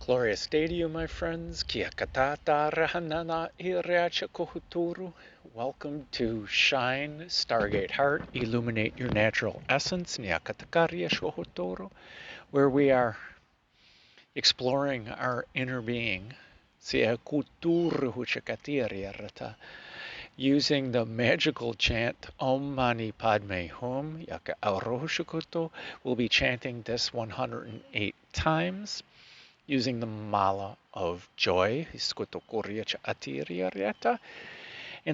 Glorious day to you, my friends. Kia katata rahanana iracha kohuturu. Welcome to Shine, Stargate Heart, Illuminate Your Natural Essence, Niakatakaria shohotoro, where we are exploring our inner being, using the magical chant Om Mani Padme Hum, Yaka Arohushukoto. We'll be chanting this 108 times. Using the mala of joy. In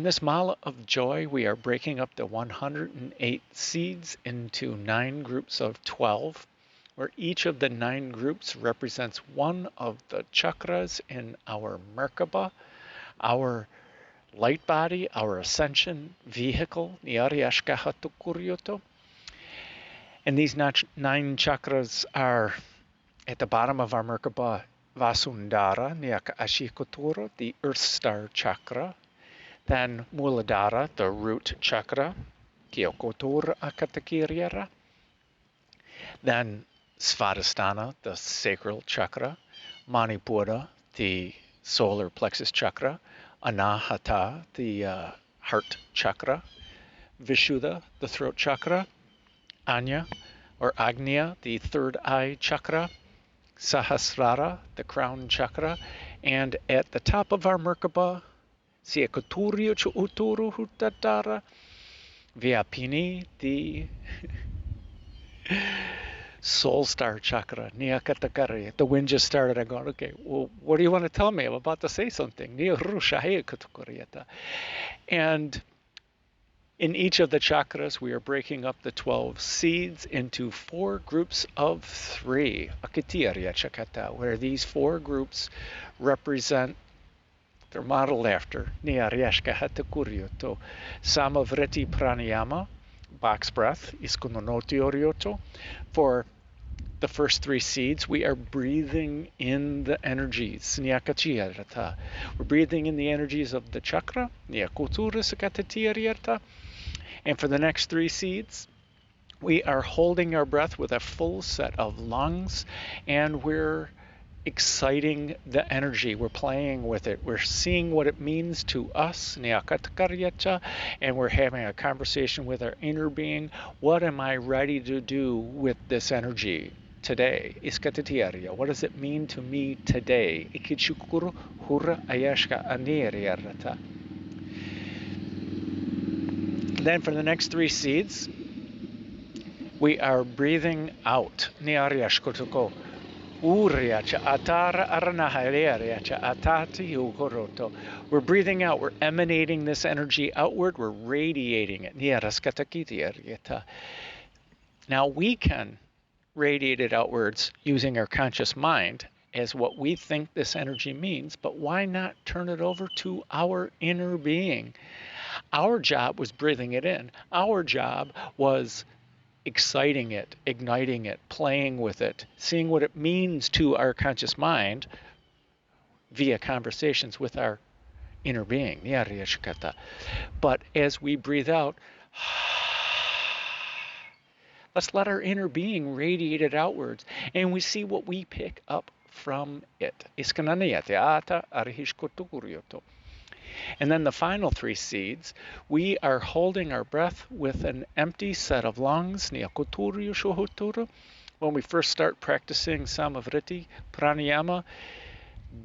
this mala of joy, we are breaking up the 108 seeds into 9 groups of 12, where each of the 9 groups represents one of the chakras in our Merkaba, our light body, our ascension vehicle. And these 9 chakras are at the bottom of our Merkaba, Vasundhara, Nyaka Ashikotoro, the Earth Star Chakra. Then Muladhara, the Root Chakra, Kyokotora Akatakiriara. Then Svadhisthana, the Sacral Chakra. Manipura, the Solar Plexus Chakra. Anahata, the Heart Chakra. Vishuddha, the Throat Chakra. Ajna, or Agnya, the Third Eye Chakra. Sahasrara, the crown chakra, and at the top of our Merkaba, Siakoturiyo Chuuturu Hutadara, Vyapini, the soul star chakra, Niakatakari. The wind just started. I go, okay, well, what do you want to tell me? I'm about to say something. And in each of the chakras, we are breaking up the 12 seeds into 4 groups of 3, where these 4 groups represent, they're modeled after, Samavriti Pranayama, box breath, for the first 3 seeds, we are breathing in the energies. We're breathing in the energies of the chakra. And for the next 3 seeds, we are holding our breath with a full set of lungs, and we're exciting the energy. We're playing with it. We're seeing what it means to us, and we're having a conversation with our inner being. What am I ready to do with this energy today? What does it mean to me today? Then for the next 3 seeds, we are breathing out. We're breathing out. We're emanating this energy outward. We're radiating it. Now we can radiate it outwards using our conscious mind as what we think this energy means, but why not turn it over to our inner being? Our job was breathing it in. Our job was exciting it, igniting it, playing with it, seeing what it means to our conscious mind via conversations with our inner being. But as we breathe out, let's let our inner being radiate it outwards, and we see what we pick up from it. And then the final 3 seeds, we are holding our breath with an empty set of lungs. When we first start practicing Samavriti Pranayama,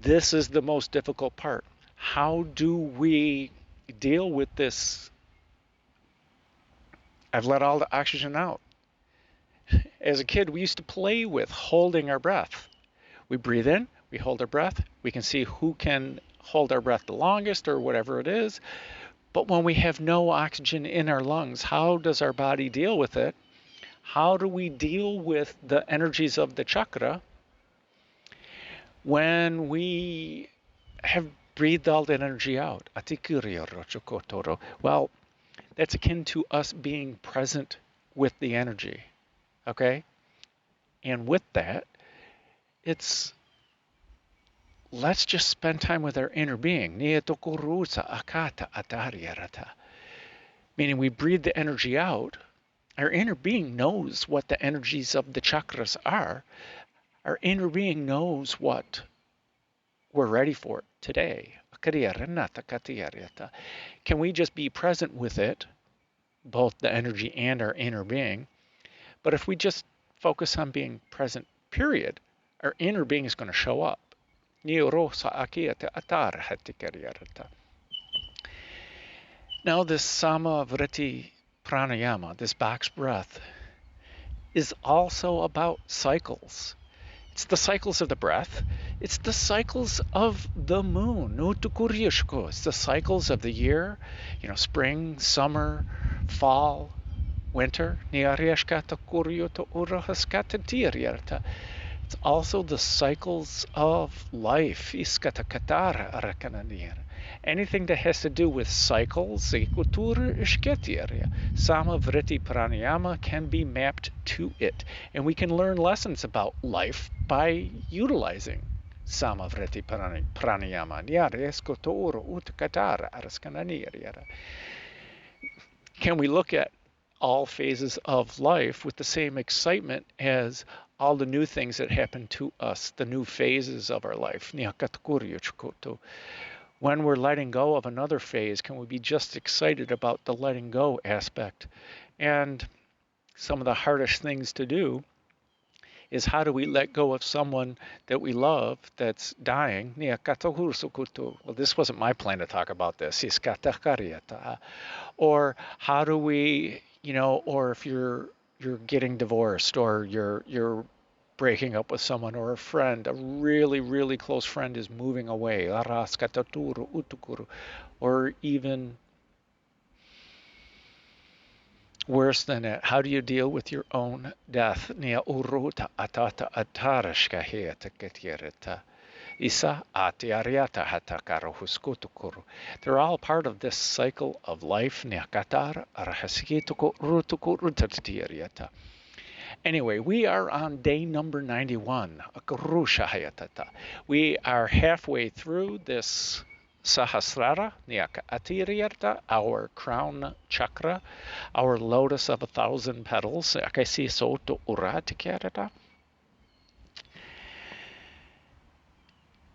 this is the most difficult part. How do we deal with this? I've let all the oxygen out. As a kid, we used to play with holding our breath. We breathe in, we hold our breath. We can see who can hold our breath the longest or whatever it is. But when we have no oxygen in our lungs, how does our body deal with it? How do we deal with the energies of the chakra when we have breathed all that energy out? Well, that's akin to us being present with the energy. Okay? And with that, it's let's just spend time with our inner being. Meaning we breathe the energy out. Our inner being knows what the energies of the chakras are. Our inner being knows what we're ready for it today. Can we just be present with it, both the energy and our inner being? But if we just focus on being present, period, our inner being is going to show up. Now this Samavriti pranayama, this box breath, is also about cycles. It's the cycles of the breath. It's the cycles of the moon. It's the cycles of the year, spring, summer, fall, winter. It's also the cycles of life. Anything that has to do with cycles, Samavriti pranayama can be mapped to it. And we can learn lessons about life by utilizing Samavriti pranayama. Can we look at all phases of life with the same excitement as all the new things that happen to us, the new phases of our life? When we're letting go of another phase, can we be just excited about the letting go aspect? And some of the hardest things to do is, how do we let go of someone that we love that's dying? Well, this wasn't my plan to talk about this. Or how do we, or if you're getting divorced, or you're breaking up with someone, or a friend, a really, really close friend is moving away, or even worse than that, how do you deal with your own death? They're all part of this cycle of life. Anyway, we are on day number 91. We are halfway through this Sahasrara, our crown chakra, our lotus of 1,000 petals.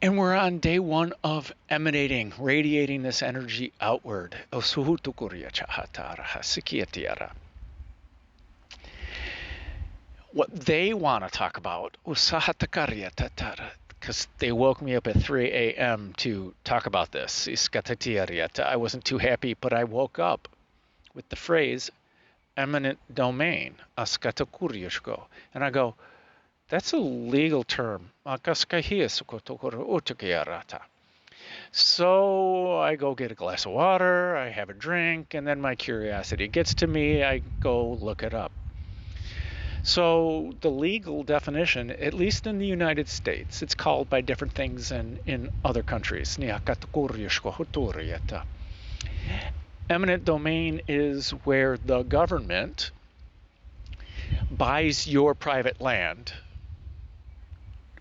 And we're on day 1 of emanating, radiating this energy outward. What they want to talk about, because they woke me up at 3 a.m. to talk about this. I wasn't too happy, but I woke up with the phrase Eminent Domain, and I go, that's a legal term. So I go get a glass of water, I have a drink, and then my curiosity gets to me. I go look it up. So the legal definition, at least in the United States, it's called by different things in other countries. Eminent domain is where the government buys your private land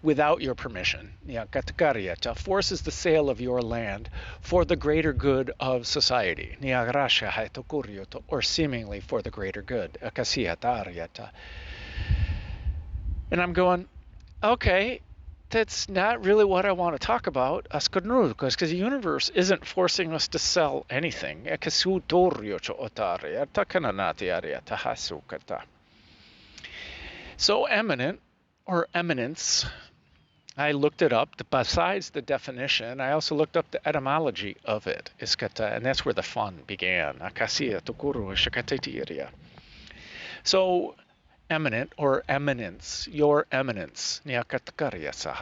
without your permission. Forces the sale of your land for the greater good of society, or seemingly for the greater good. And I'm going, okay, that's not really what I want to talk about, because the universe isn't forcing us to sell anything. So eminent, or eminence, I looked it up. Besides the definition, I also looked up the etymology of it, and that's where the fun began. So eminent, or eminence, your eminence. It's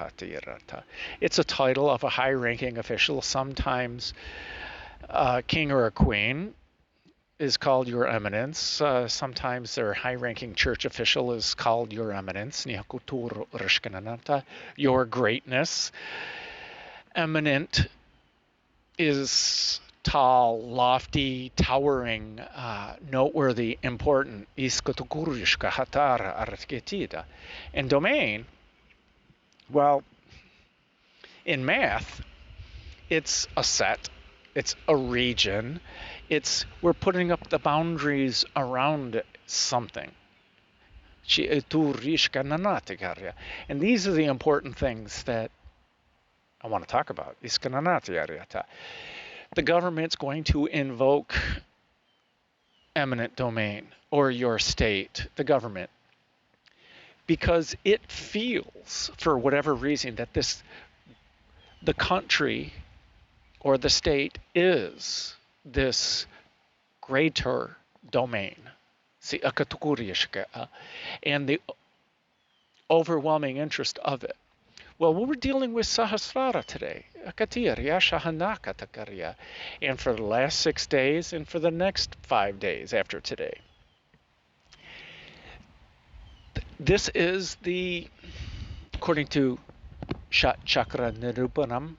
a title of a high-ranking official. Sometimes a king or a queen is called your eminence. Sometimes their high-ranking church official is called your eminence. Your greatness. Eminent is tall, lofty, towering, noteworthy, important. And domain, well, in math, it's a set, it's a region, we're putting up the boundaries around something. And these are the important things that I want to talk about. The government's going to invoke eminent domain, or your state, the government, because it feels, for whatever reason, that the country or the state is this greater domain, and the overwhelming interest of it. Well, we're dealing with Sahasrara today, and for the last 6 days and for the next 5 days after today. This is according to Chakra Nirupanam,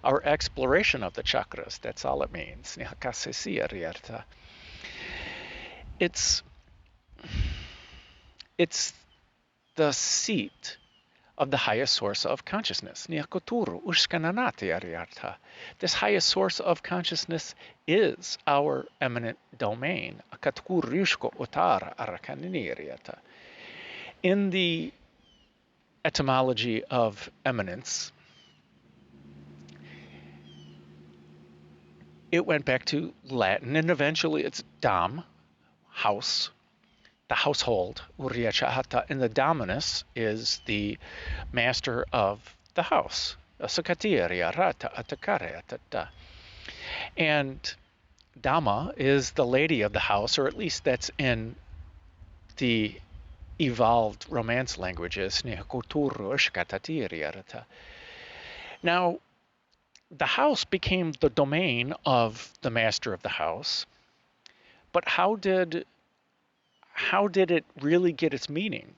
our exploration of the chakras. That's all it means. It's the seat of the highest source of consciousness. This highest source of consciousness is our eminent domain. In the etymology of eminence, it went back to Latin, and eventually it's dam, house, the household, and the dominus is the master of the house. And Dama is the lady of the house, or at least that's in the evolved Romance languages. Now, the house became the domain of the master of the house, but how did it really get its meaning?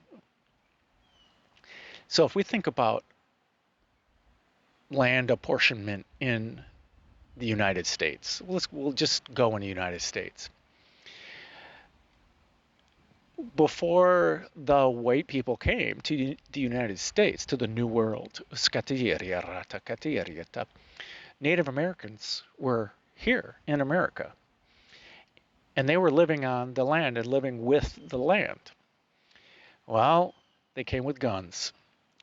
So if we think about land apportionment in the United States, we'll just go in the United States. Before the white people came to the United States, to the New World, Native Americans were here in America. And they were living on the land and living with the land. Well, they came with guns,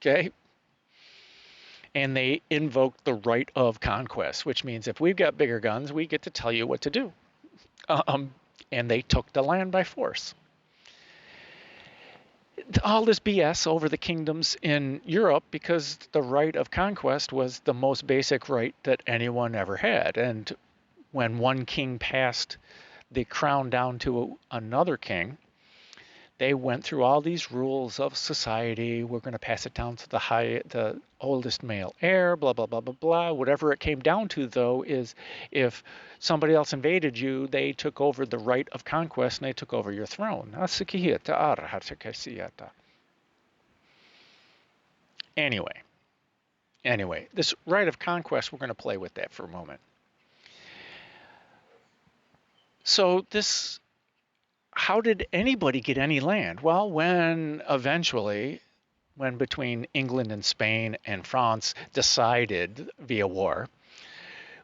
okay? And they invoked the right of conquest, which means if we've got bigger guns, we get to tell you what to do. And they took the land by force. All this BS over the kingdoms in Europe because the right of conquest was the most basic right that anyone ever had. And when one king passed the crown down to another king, they went through all these rules of society. We're going to pass it down to the oldest male heir, blah, blah, blah, blah, blah. Whatever it came down to, though, is if somebody else invaded you, they took over the right of conquest and they took over your throne. Anyway, this right of conquest, we're going to play with that for a moment. So how did anybody get any land? Well, when between England and Spain and France decided via war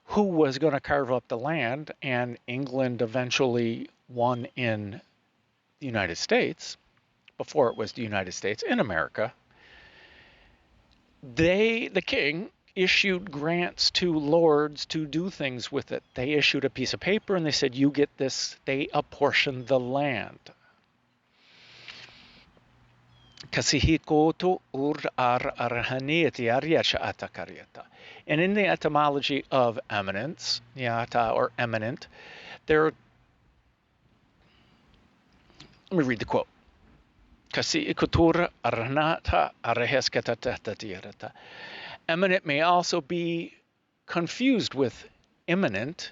who was going to carve up the land, and England eventually won in the United States, before it was the United States, in America, the king issued grants to lords to do things with it. They issued a piece of paper and they said, you get this. They apportioned the land. And in the etymology of eminence, or eminent, let me read the quote. Eminent may also be confused with imminent,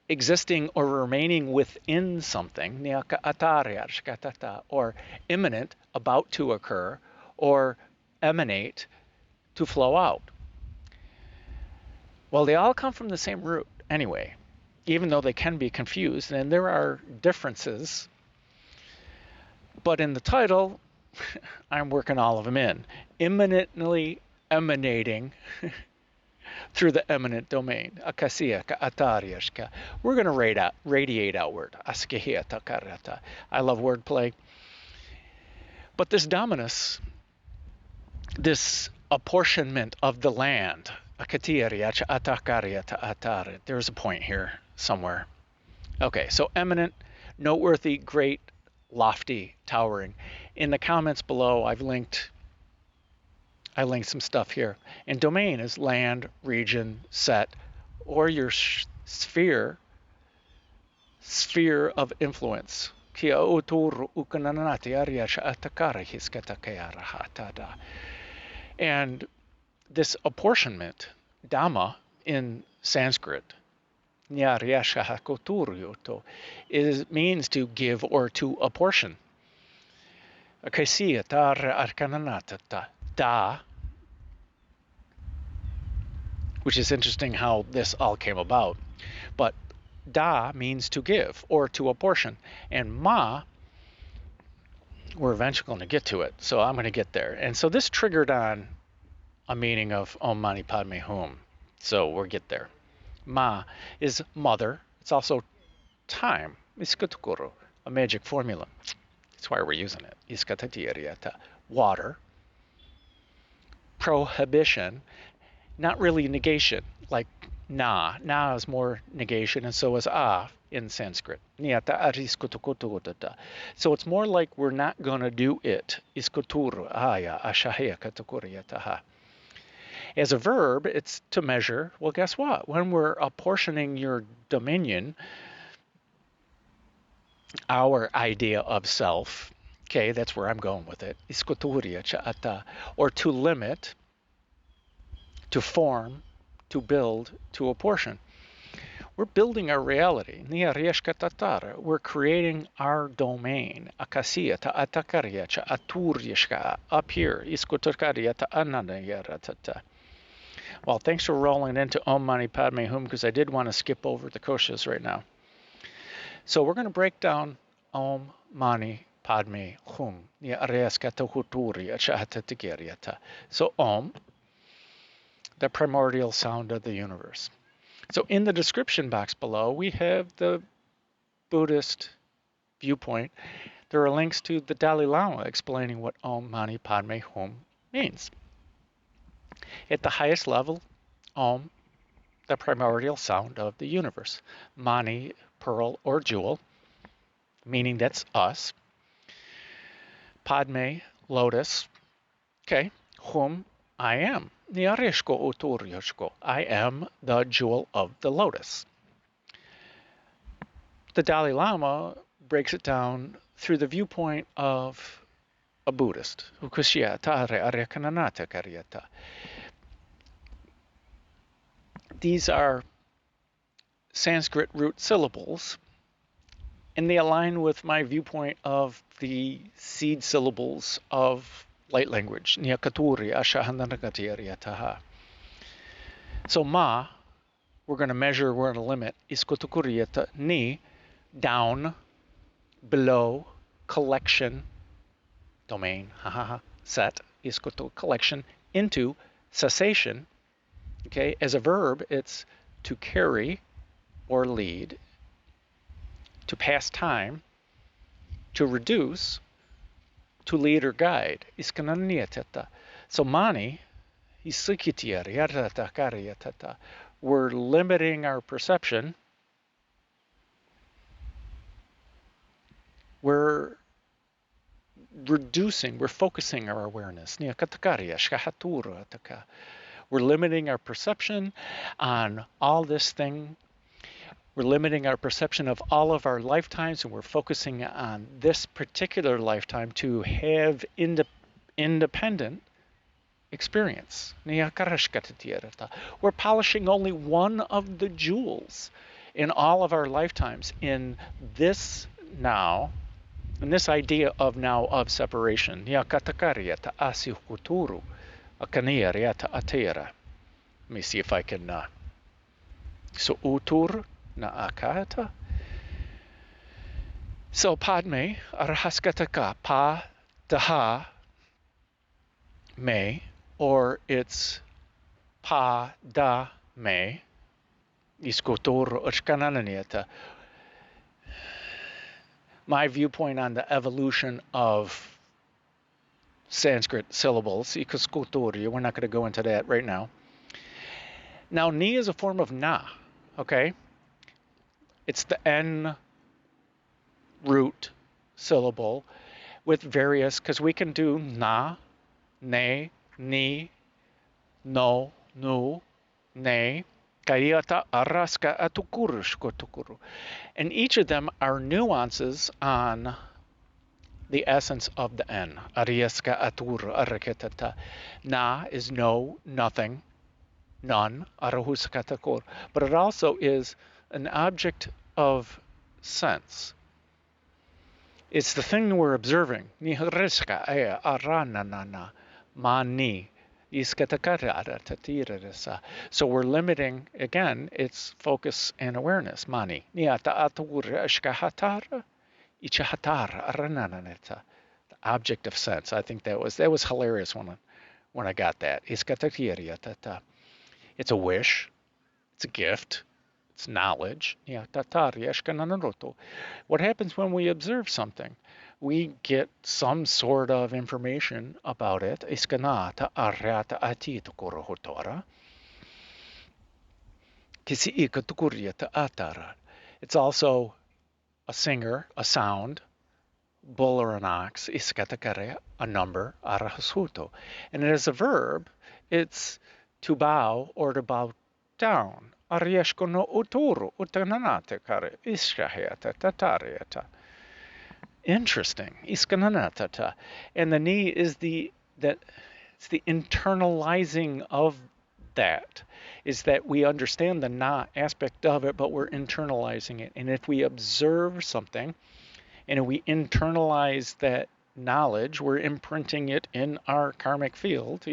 existing or remaining within something, or imminent, about to occur, or emanate, to flow out. Well, they all come from the same root anyway, even though they can be confused, and there are differences. But in the title, I'm working all of them in. Imminently emanating through the eminent domain. We're going to radiate outward. I love wordplay. But this dominus, this apportionment of the land. There's a point here somewhere. Okay, so eminent, noteworthy, great, lofty, towering. In the comments below, I linked some stuff here. And domain is land, region, set, or your sphere of influence. And this apportionment, Dhamma in Sanskrit, means to give or to apportion. Da, which is interesting how this all came about. But da means to give or to apportion. And ma, we're eventually going to get to it, so I'm going to get there. And so this triggered on a meaning of Om Mani Padme Hum. So we'll get there. Ma is mother. It's also time. Iskatukuru, a magic formula. That's why we're using it. Iskatatiariata, water. Prohibition, not really negation, like na. Na is more negation, and so is a in Sanskrit. So it's more like we're not going to do it. As a verb, it's to measure. Well, guess what? When we're apportioning your dominion, our idea of self, okay, that's where I'm going with it, or to limit, to form, to build, to apportion. We're building our reality. We're creating our domain. Up here. Well, thanks for rolling into Om Mani Padme Hum, because I did want to skip over the Koshas right now. So we're going to break down Om Mani Padme Hum. So Om, the primordial sound of the universe. So in the description box below, we have the Buddhist viewpoint. There are links to the Dalai Lama explaining what Om Mani Padme Hum means. At the highest level, Om, the primordial sound of the universe. Mani, pearl or jewel, meaning that's us. Padme, lotus. Okay, Hum, I am. I am the jewel of the lotus. The Dalai Lama breaks it down through the viewpoint of a Buddhist. These are Sanskrit root syllables, and they align with my viewpoint of the seed syllables of light language. So ma, we're going to measure, we're going to limit. Ni, down, below, collection, domain, set, collection, into cessation. Okay, as a verb, it's to carry or lead, to pass time, to reduce, to lead or guide. So mani, we're limiting our perception. We're reducing, we're focusing our awareness. We're limiting our perception on all this thing. We're limiting our perception of all of our lifetimes, and we're focusing on this particular lifetime to have independent experience. We're polishing only one of the jewels in all of our lifetimes in this now, in this idea of now of separation. Let me see if I can. So utur na akata. So Padme arhaskataka pa daha me, or it's pa da me. Iskotor uchkanananieta. My viewpoint on the evolution of Sanskrit syllables. We're not going to go into that right now. Now, ni is a form of na, okay? It's the N root syllable with various, because we can do na, ne, ni, no, nu, ne, kayata, araska, atukurushkotukuru. And each of them are nuances on the essence of the N. Ariaska, atur, araketata. Na is no, nothing, none, arahuskatakur. But it also is an object of sense. It's the thing we're observing. Nihariska, aya, arananana, mani. So we're limiting, again, its focus and awareness. Mani. The object of sense. I think that was hilarious when I got that. It's a wish. It's a gift. It's knowledge. What happens when we observe something? We get some sort of information about it. It's also a singer, a sound, bull or an ox, a number, and as a verb, it's to bow or to bow down. Interesting. And the ni is it's the internalizing of that, is that we understand the na aspect of it, but we're internalizing it. And if we observe something and if we internalize that knowledge, we're imprinting it in our karmic field,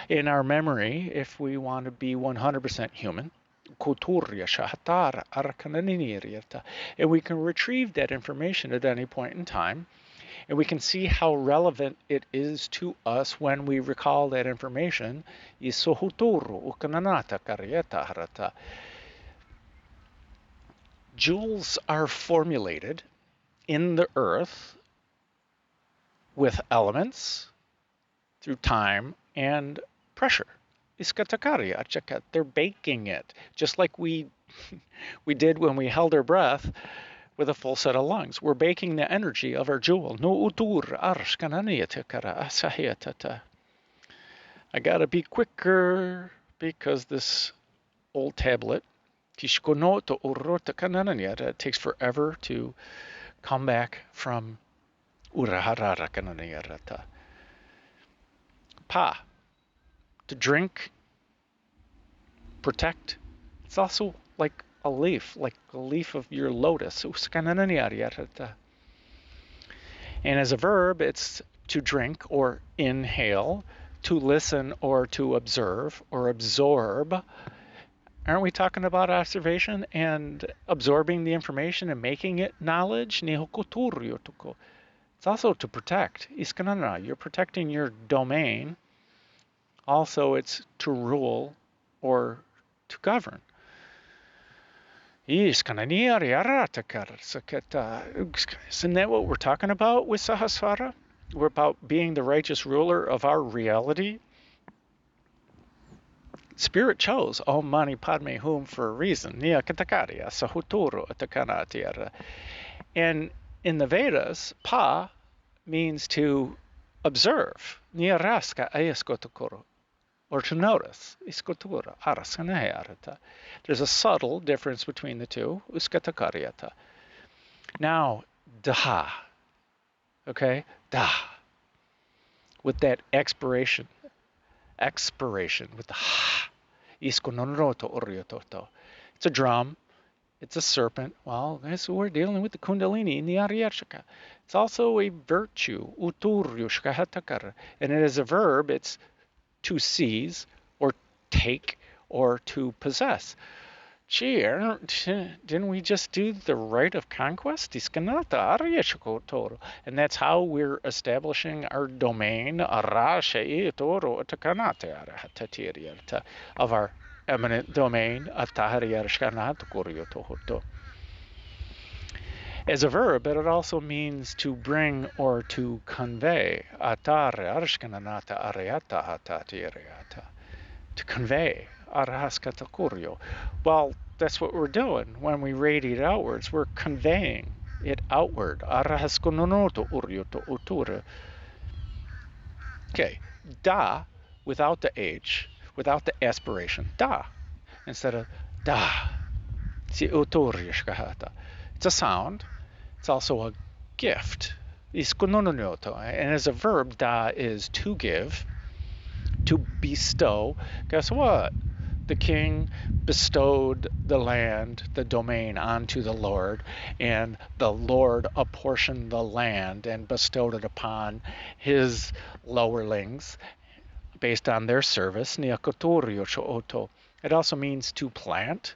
in our memory, if we want to be 100% human. And we can retrieve that information at any point in time, and we can see how relevant it is to us when we recall that information. Jewels are formulated in the earth with elements through time and pressure. They're baking it, just like we did when we held our breath with a full set of lungs. We're baking the energy of our jewel. I gotta be quicker because this old tablet, it takes forever to come back from Pa, to drink, protect. It's also like a leaf of your lotus. And as a verb, it's to drink or inhale, to listen or to observe or absorb. Aren't we talking about observation and absorbing the information and making it knowledge? It's also to protect. You're protecting your domain. Also, it's to rule or to govern. Isn't that what we're talking about with Sahasrara? We're about being the righteous ruler of our reality. Spirit chose Om Mani Padme Hum for a reason. And in the Vedas, Pa means to observe. Or to notice. There's a subtle difference between the two. Now, daha. Okay? Da. With that expiration with the ha. It's a drum. It's a serpent. Well, that's what we're dealing with, the Kundalini in the Aryashaka. It's also a virtue. And it is a verb. It's to seize or take or to possess. Gee, didn't we just do the rite of conquest? And that's how we're establishing our domain of our eminent domain. As a verb, it also means to bring or to convey. Atare arshkananata areata hatati areata. To convey. Arahaskata kuryo. Well, that's what we're doing when we radiate outwards. We're conveying it outward. Arahaskunonoto uryoto utura. Okay, da without the H, without the aspiration. Da. Instead of da. It's a sound. It's also a gift. And as a verb, da is to give, to bestow. Guess what? The king bestowed the land, the domain, onto the Lord, and the Lord apportioned the land and bestowed it upon his lowerlings based on their service. It also means to plant,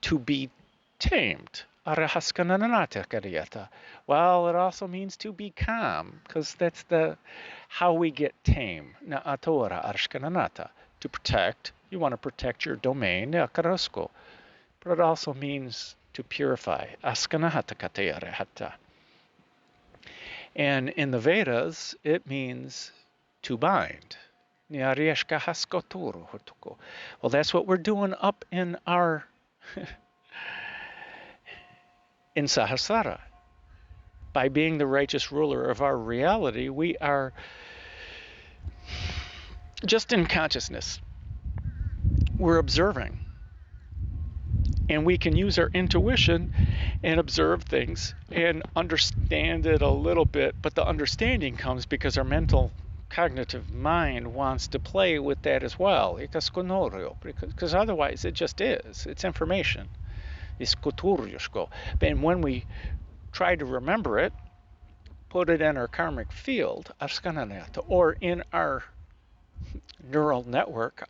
to be tamed. Well, it also means to be calm, because that's how we get tame. To protect. You want to protect your domain. But it also means to purify. And in the Vedas, it means to bind. Well, that's what we're doing up in our in Sahasrara. By being the righteous ruler of our reality, we are just in consciousness. We're observing. And we can use our intuition and observe things and understand it a little bit, but the understanding comes because our mental cognitive mind wants to play with that as well. Because otherwise it just is. It's information. And when we try to remember it, put it in our karmic field, or in our neural network,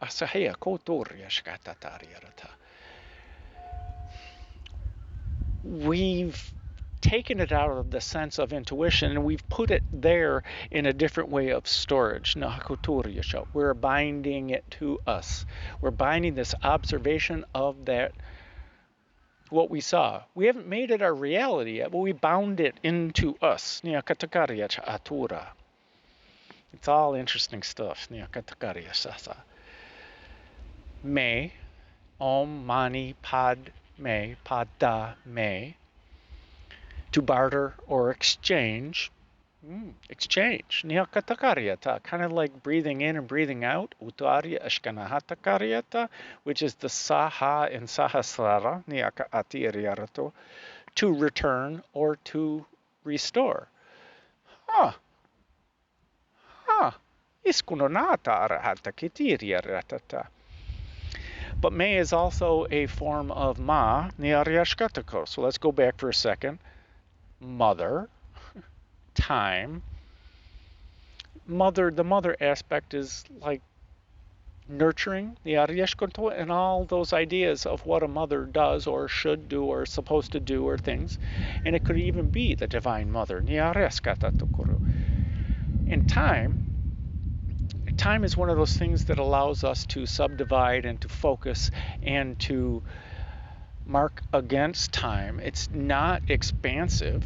we've taken it out of the sense of intuition and we've put it there in a different way of storage. We're binding it to us. We're binding this observation of that, what we saw. We haven't made it our reality yet, but we bound it into us. It's all interesting stuff. Me, om, mani, pad, me, pada, me. To barter or exchange. Exchange. Kind of like breathing in and breathing out. Utarya ashkanahata, which is the saha in Sahasrara. To return or to restore. But me is also a form of ma. So let's go back for a second. Mother, time. The mother aspect is like nurturing, and all those ideas of what a mother does or should do or is supposed to do or things. And it could even be the Divine Mother. And time is one of those things that allows us to subdivide and to focus and to mark against time. It's not expansive.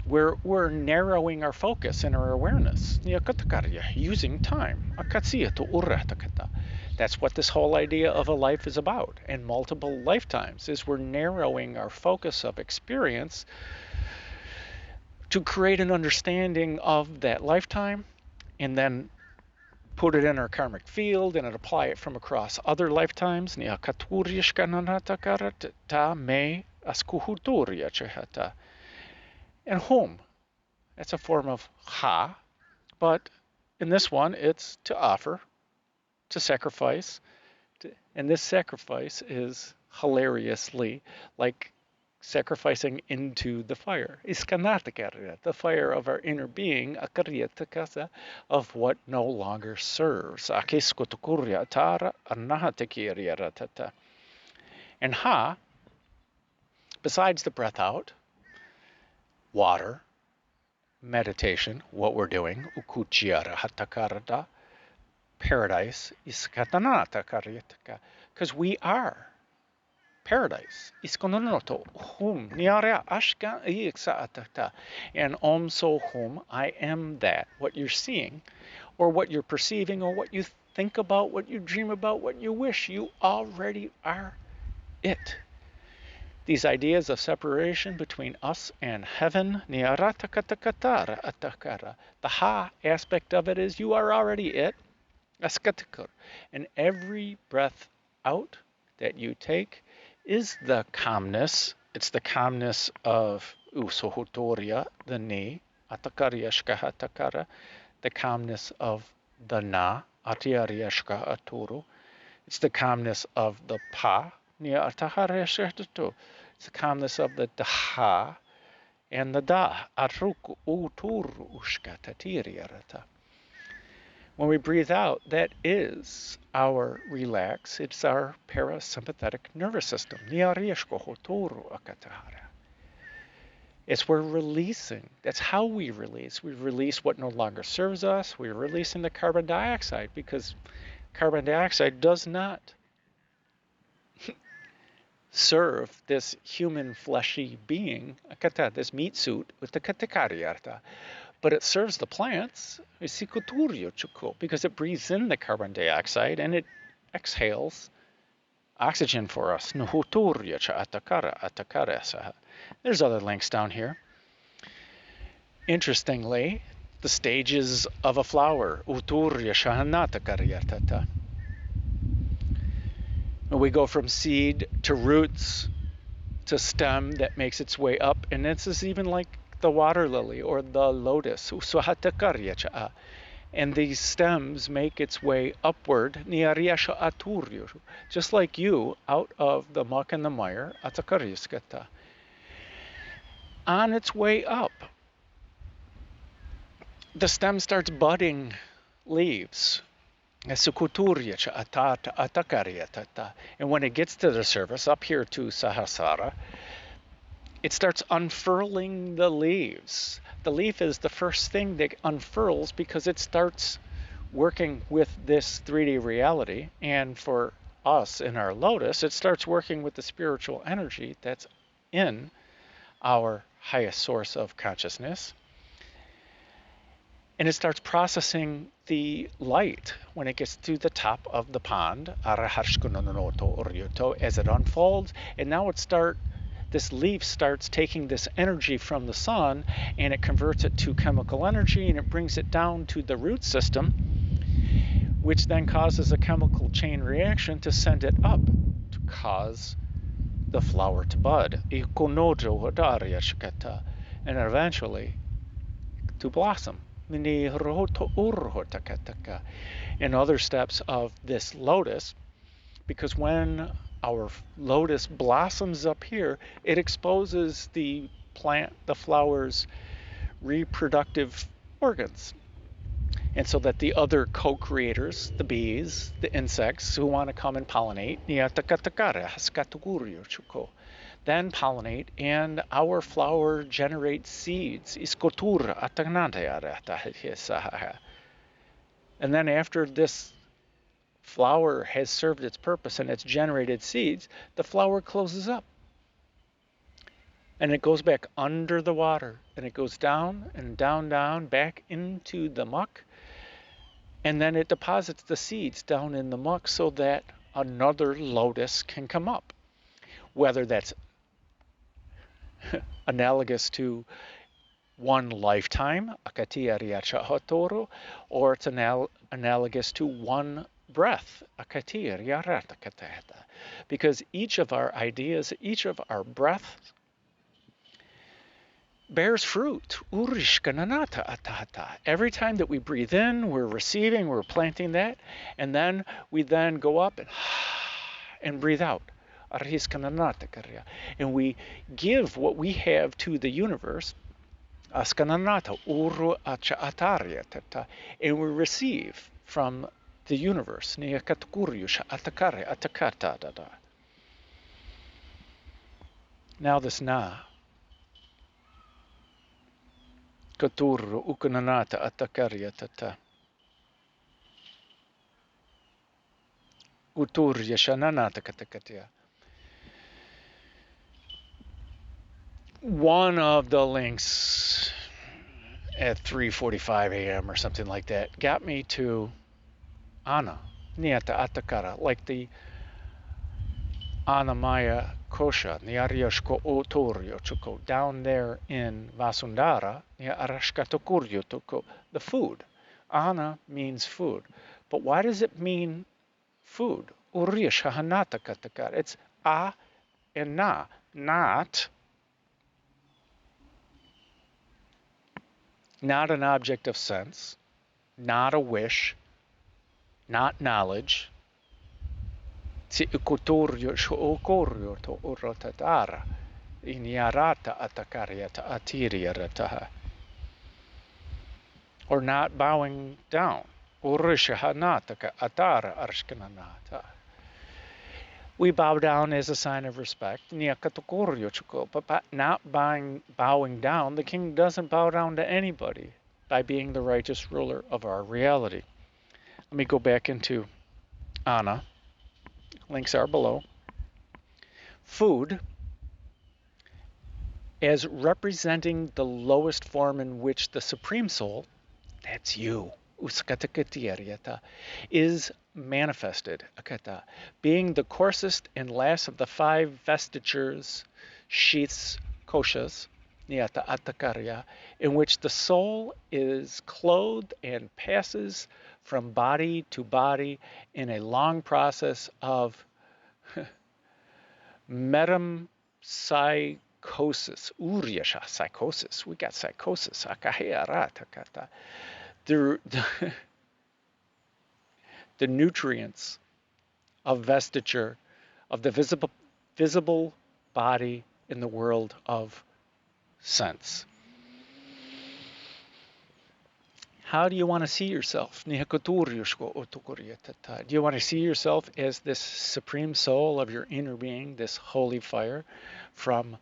We're narrowing our focus and our awareness using time. That's what this whole idea of a life is about, and multiple lifetimes, is we're narrowing our focus of experience to create an understanding of that lifetime and then put it in our karmic field and apply it from across other lifetimes. And home, that's a form of ha, but in this one it's to offer, to sacrifice, and this sacrifice is hilariously like sacrificing into the fire. The fire of our inner being, of what no longer serves. And ha, besides the breath out, water, meditation, what we're doing, paradise, because we are paradise. Iskononoto hum niara ashka iksatata. And om so hum, I am that, what you're seeing, or what you're perceiving, or what you think about, what you dream about, what you wish. You already are it. These ideas of separation between us and heaven, niaratakatakatar atakara. The ha aspect of it is you are already it. Askatakur. And every breath out that you take is the calmness. It's the calmness of usohutoria, the ni, atakariashka atakara, the calmness of the na, atiariashka aturu. It's the calmness of the pa, nia ataharashatu. It's the calmness of the daha and the da, atruku uturu ushka tatiriarata. When we breathe out, that is our relax. It's our parasympathetic nervous system. It's we're releasing. That's how we release. We release what no longer serves us. We're releasing the carbon dioxide because carbon dioxide does not serve this human fleshy being, this meat suit with the katikariarta. But it serves the plants because it breathes in the carbon dioxide and it exhales oxygen for us. There's other links down here. Interestingly, the stages of a flower. We go from seed to roots to stem that makes its way up, and this is even like the water lily or the lotus. And these stems make its way upward, just like you, out of the muck and the mire, on its way up. The stem starts budding leaves. And when it gets to the surface, up here to Sahasrara, it starts unfurling the leaves. The leaf is the first thing that unfurls because it starts working with this 3D reality. And for us in our lotus, it starts working with the spiritual energy that's in our highest source of consciousness. And it starts processing the light when it gets to the top of the pond, as it unfolds. And now this leaf starts taking this energy from the sun and it converts it to chemical energy and it brings it down to the root system, which then causes a chemical chain reaction to send it up to cause the flower to bud, and eventually to blossom. In other steps of this lotus, because when our lotus blossoms up here, it exposes the plant, the flower's reproductive organs. And so that the other co-creators, the bees, the insects who want to come and pollinate, then pollinate, and our flower generates seeds. And then after this flower has served its purpose and it's generated seeds, the flower closes up. And it goes back under the water, and it goes down and down, down, back into the muck. And then it deposits the seeds down in the muck so that another lotus can come up. Whether that's analogous to one lifetime, or it's analogous to one breath, because each of our ideas, each of our breaths bears fruit. Every time that we breathe in, we're receiving, we're planting that, and then we then go up and breathe out. And we give what we have to the universe, and we receive from the universe. Now this na. Katuru ukunanata atakaryatata. Uturya shananata katakatya. one of the links at 3:45 a.m. or something like that got me to Ana, Niata Atakara, like the Anamaya Kosha, Niaryoshko Otoryo Chuko, down there in Vasundara, Niarashkatokuryo Toko, the food. Ana means food. But why does it mean food? Urish Hahanata Katakar. It's a and na, not an object of sense, not a wish, not knowledge. Si ukotoryo shookoryo to urotatara inyarata atakaryata atiriyarataha. Or not bowing down. Urishahanataka atara arshkananata. We bow down as a sign of respect. But not bowing down, the king doesn't bow down to anybody by being the righteous ruler of our reality. Let me go back into Ana. Links are below. Food, as representing the lowest form in which the Supreme Soul, that's you, is manifested, being the coarsest and last of the 5 vestitures, sheaths, koshas, in which the soul is clothed and passes from body to body in a long process of metempsychosis. Psychosis. We got psychosis. The nutrients of vestiture of the visible body in the world of sense. How do you want to see yourself? Do you want to see yourself as this supreme soul of your inner being, this holy fire from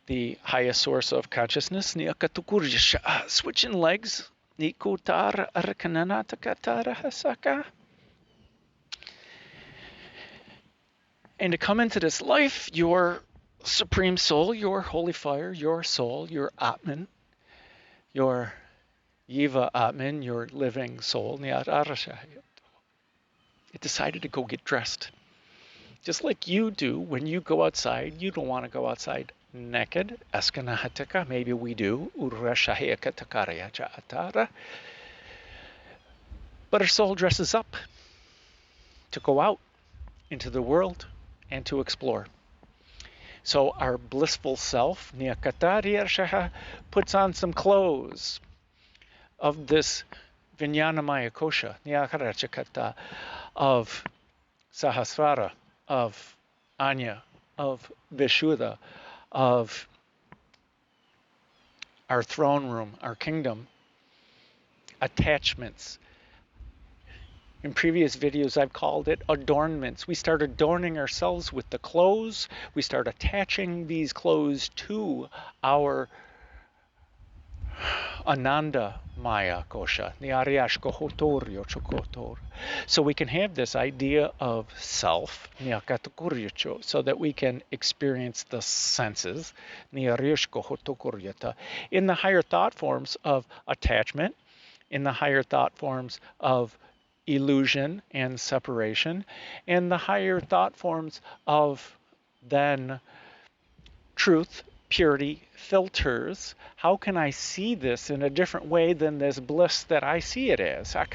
the highest source of consciousness? Switching legs. And to come into this life, your supreme soul, your holy fire, your soul, your Atman, your Yiva Atman, your living soul, it decided to go get dressed. Just like you do when you go outside, you don't want to go outside naked. Maybe we do. But our soul dresses up to go out into the world and to explore. So our blissful self, puts on some clothes of this Vijnanamaya Kosha, of Sahasrara, of Ajna, of Vishuddha, of our throne room, our kingdom, attachments. In previous videos, I've called it adornments. We start adorning ourselves with the clothes. We start attaching these clothes to our Ananda Maya Kosha, so we can have this idea of self, so that we can experience the senses, in the higher thought forms of attachment, in the higher thought forms of illusion and separation, and the higher thought forms of then truth, purity, filters. How can I see this in a different way than this bliss that I see it as? And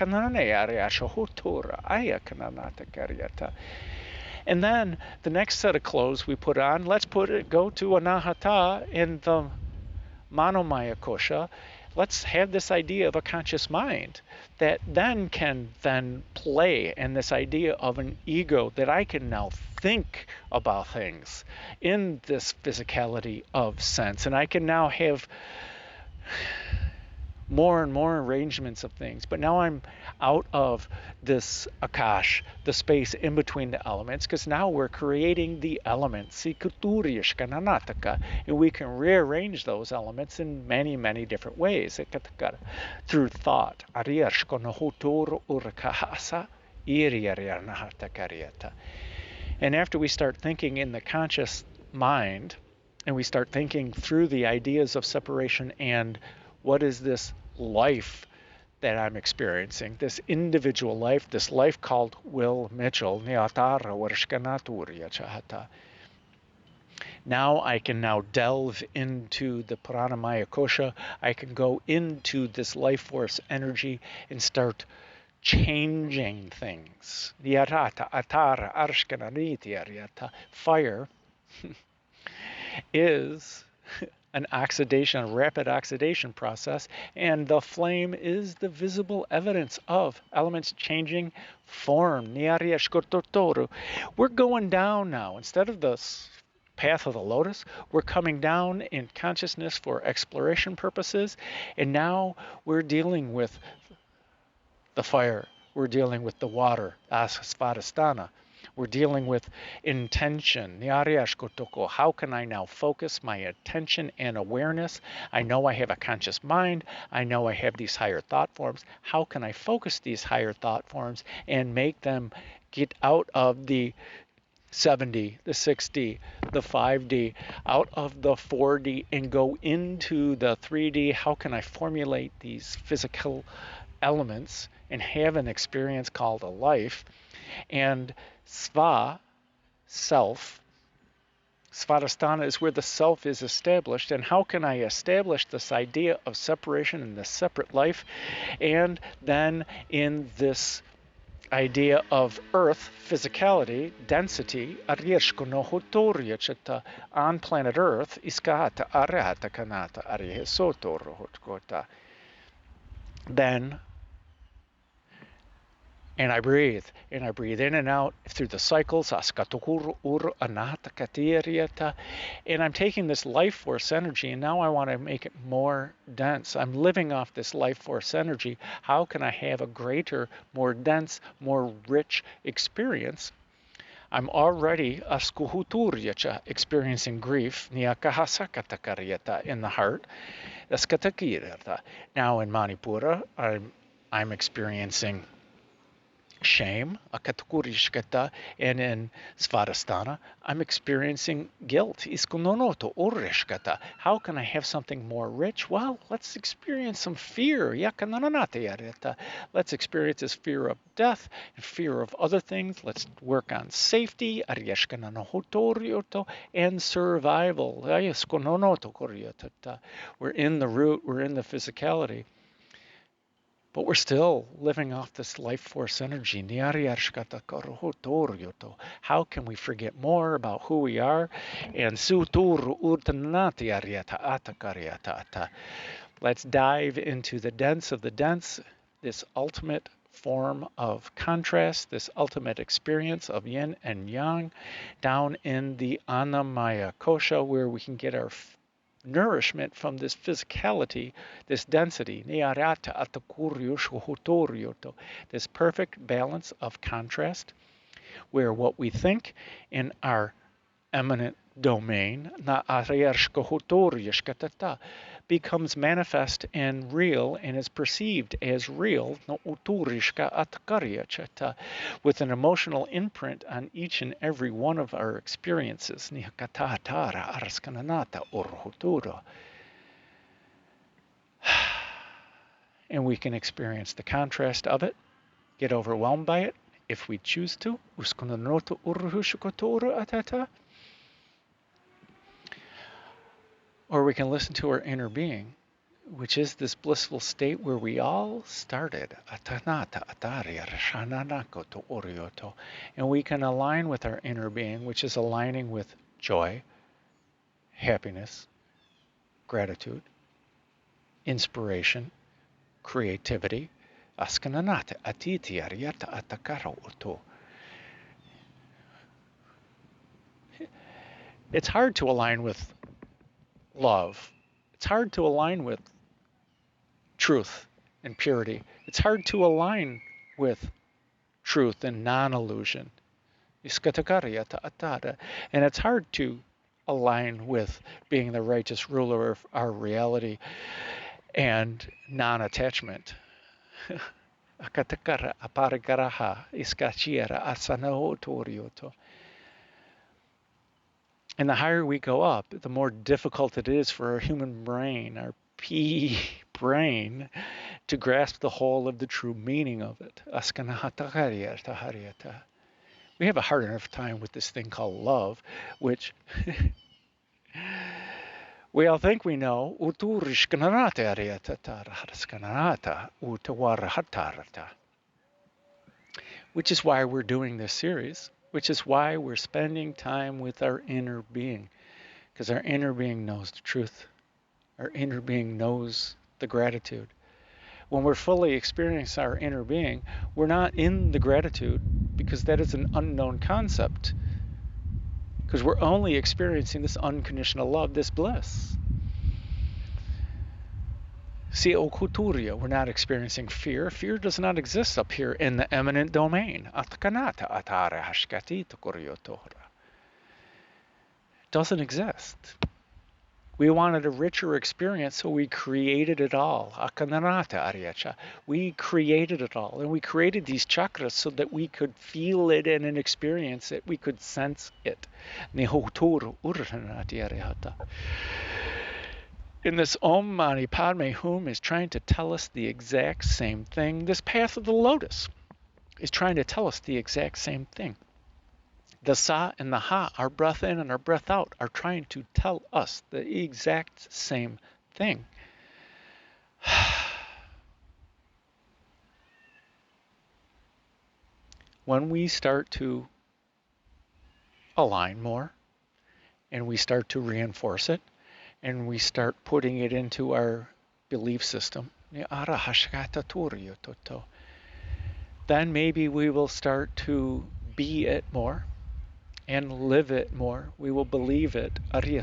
then the next set of clothes we put on, go to Anahata in the Manomaya Kosha. Let's have this idea of a conscious mind that then can play, and this idea of an ego that I can now think about things in this physicality of sense. And I can now have more and more arrangements of things. But now I'm out of this akash, the space in between the elements, because now we're creating the elements, and we can rearrange those elements in many, many different ways through thought. And after we start thinking in the conscious mind, and we start thinking through the ideas of separation and what is this life that I'm experiencing, this individual life, this life called Will Mitchell. Now I can now delve into the Pranamaya Kosha. I can go into this life force energy and start changing things. Fire is an oxidation, a rapid oxidation process, and the flame is the visible evidence of elements changing form. We're going down now. Instead of the path of the lotus, we're coming down in consciousness for exploration purposes, and now we're dealing with the fire. We're dealing with the water, Svadhisthana. We're dealing with intention. How can I now focus my attention and awareness? I know I have a conscious mind. I know I have these higher thought forms. How can I focus these higher thought forms and make them get out of the 7D, the 6D, the 5D, out of the 4D and go into the 3D? How can I formulate these physical elements and have an experience called a life? And Sva, self, Svadhisthana is where the self is established. And how can I establish this idea of separation and this separate life? And then in this idea of earth, physicality, density, on planet earth, then, and I breathe in and out through the cycles, and I'm taking this life force energy, and now I want to make it more dense. I'm living off this life force energy. How can I have a greater, more dense, more rich experience? I'm already experiencing grief in the heart. Now in Manipura, I'm experiencing shame, and in Svadhisthana, I'm experiencing guilt. How can I have something more rich? Well, let's experience some fear. Let's experience this fear of death and fear of other things. Let's work on safety and survival. We're in the root, we're in the physicality. But we're still living off this life force energy. How can we forget more about who we are? And let's dive into the dense of the dense, this ultimate form of contrast, this ultimate experience of yin and yang, down in the Annamaya Kosha, where we can get our nourishment from this physicality, this density, this perfect balance of contrast, where what we think in our eminent domain becomes manifest and real and is perceived as real with an emotional imprint on each and every one of our experiences. And we can experience the contrast of it, get overwhelmed by it if we choose to. Or we can listen to our inner being, which is this blissful state where we all started. And we can align with our inner being, which is aligning with joy, happiness, gratitude, inspiration, creativity. It's hard to align with love. It's hard to align with truth and purity. It's hard to align with truth and non-illusion. And it's hard to align with being the righteous ruler of our reality and non-attachment. And the higher we go up, the more difficult it is for our human brain, our P brain, to grasp the whole of the true meaning of it. We have a hard enough time with this thing called love, which we all think we know, which is why we're doing this series, which is why we're spending time with our inner being, because our inner being knows the truth. Our inner being knows the gratitude. When we're fully experiencing our inner being, we're not in the gratitude because that is an unknown concept. Because we're only experiencing this unconditional love, this bliss. See, Okuturia, we're not experiencing fear. Fear does not exist up here in the eminent domain. It doesn't exist. We wanted a richer experience, so we created it all. We created it all. And we created these chakras so that we could feel it and experience it. We could sense it. And this Om Mani Padme Hum is trying to tell us the exact same thing. This path of the lotus is trying to tell us the exact same thing. The Sa and the Ha, our breath in and our breath out, are trying to tell us the exact same thing. When we start to align more, and we start to reinforce it, and we start putting it into our belief system, then maybe we will start to be it more and live it more. We will believe it. And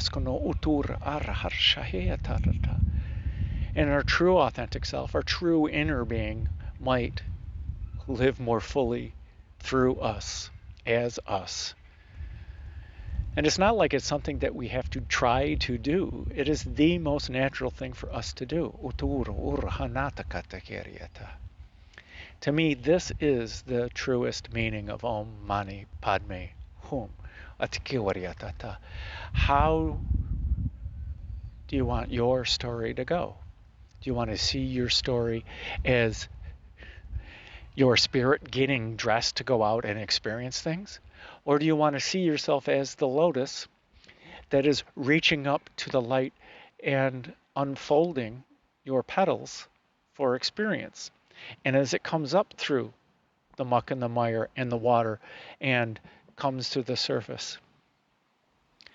our true authentic self, our true inner being, might live more fully through us, as us. And it's not like it's something that we have to try to do. It is the most natural thing for us to do. To me, this is the truest meaning of Om Mani Padme Hum. How do you want your story to go? Do you want to see your story as your spirit getting dressed to go out and experience things? Or do you want to see yourself as the lotus that is reaching up to the light and unfolding your petals for experience? And as it comes up through the muck and the mire and the water and comes to the surface,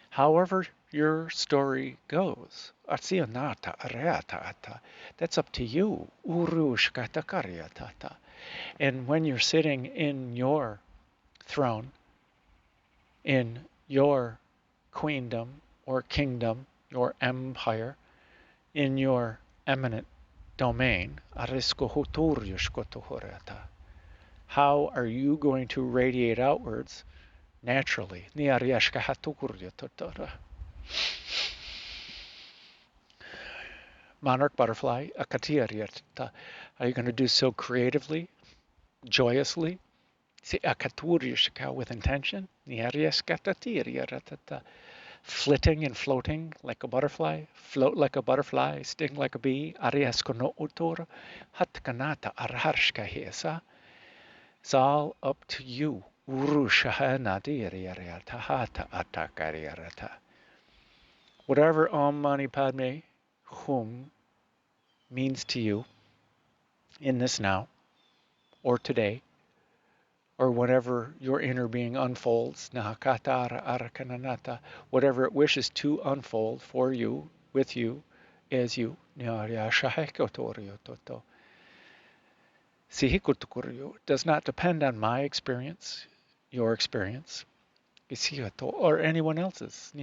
however your story goes, that's up to you. And when you're sitting in your throne, in your queendom or kingdom, your empire, in your eminent domain, how are you going to radiate outwards naturally? Monarch butterfly, are you going to do so creatively, joyously, with intention? Flitting and floating like a butterfly, float like a butterfly, sting like a bee. It's all up to you. Whatever Om Mani Padme Hum means to you in this now, or today, or whenever your inner being unfolds, whatever it wishes to unfold for you, with you, as you, does not depend on my experience, your experience, or anyone else's.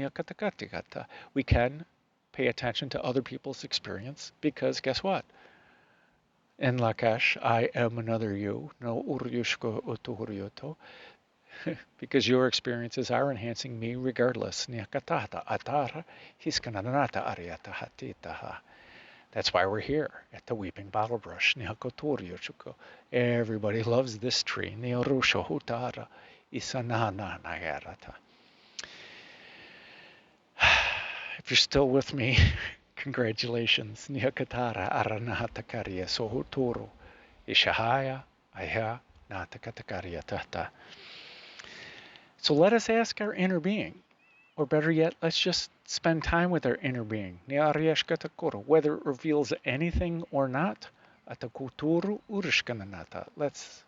We can pay attention to other people's experience because guess what? In Lakash, I am another you, no uryushko utuhuryoto, because your experiences are enhancing me regardless. That's why we're here at the Weeping Bottle Brush. Everybody loves this tree. If you're still with me, congratulations. Nihakatara aranahatakariya sohuturu. Ishahaya ayha natakatakaria tahta. So let us ask our inner being, or better yet, let's just spend time with our inner being. Whether it reveals anything or not. Atakuturu urishkananata. Let's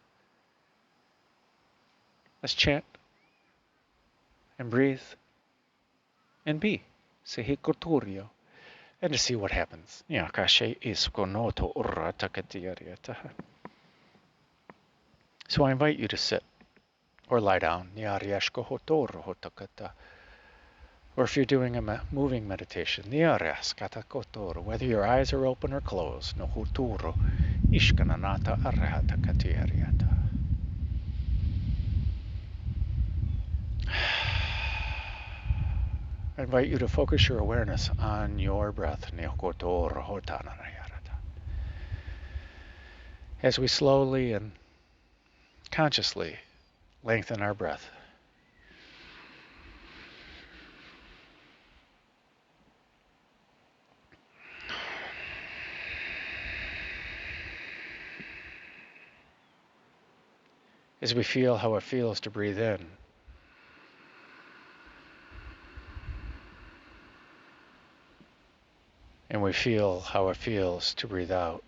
chant and breathe and be. Sehikuturio. And to see what happens. So I invite you to sit or lie down. Or if you're doing a moving meditation, whether your eyes are open or closed, I invite you to focus your awareness on your breath. As we slowly and consciously lengthen our breath. As we feel how it feels to breathe in. And we feel how it feels to breathe out.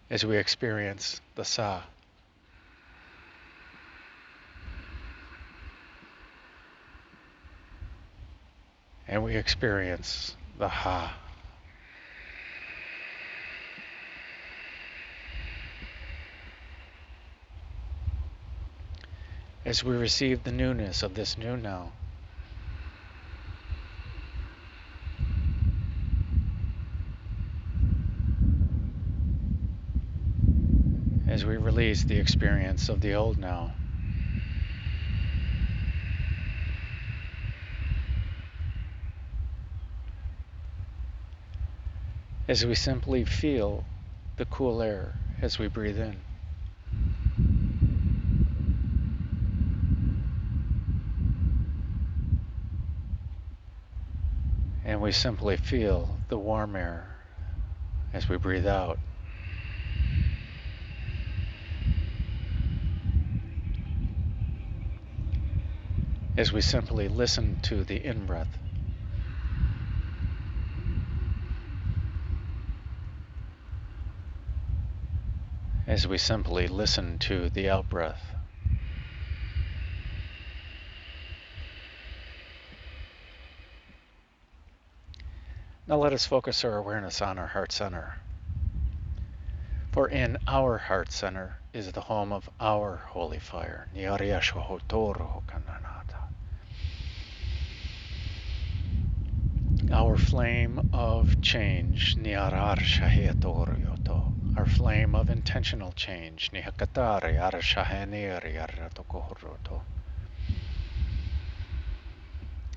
As we experience the Sa. And we experience the Ha. As we receive the newness of this new now. As we release the experience of the old now. As we simply feel the cool air as we breathe in. And we simply feel the warm air as we breathe out. As we simply listen to the in-breath. As we simply listen to the out-breath. Now let us focus our awareness on our heart center. For in our heart center is the home of our holy fire. Our flame of change. Our flame of intentional change.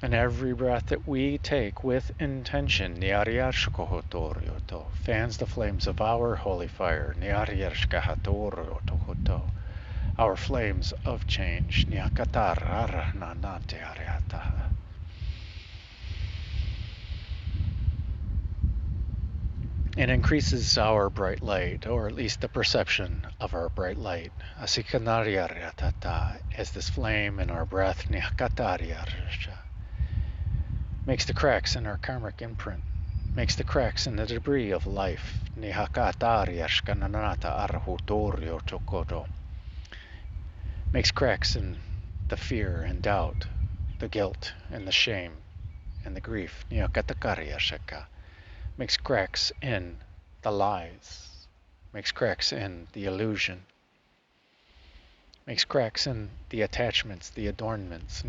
And every breath that we take with intention fans the flames of our holy fire. Our flames of change. It increases our bright light, or at least the perception of our bright light. As this flame in our breath makes the cracks in our karmic imprint, makes the cracks in the debris of life. Makes cracks in the fear and doubt, the guilt and the shame and the grief. Makes cracks in the lies, makes cracks in the illusion, makes cracks in the attachments, the adornments,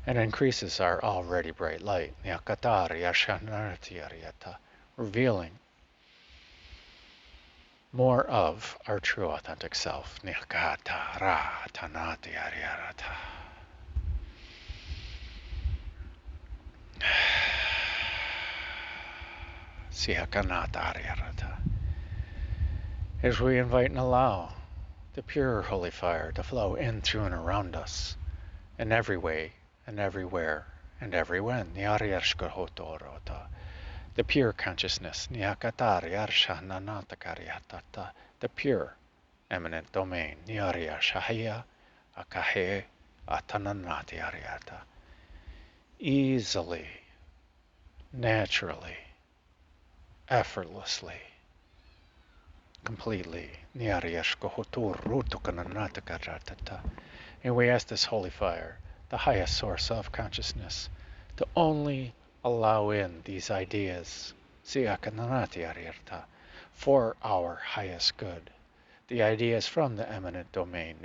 and increases our already bright light, revealing more of our true authentic self. as we invite and allow the pure holy fire to flow in, through, and around us, in every way, and everywhere, and every when. The pure consciousness, the pure eminent domain, easily, naturally, effortlessly, completely. And we ask this holy fire, the highest source of consciousness, to only allow in these ideas for our highest good. The ideas from the eminent domain,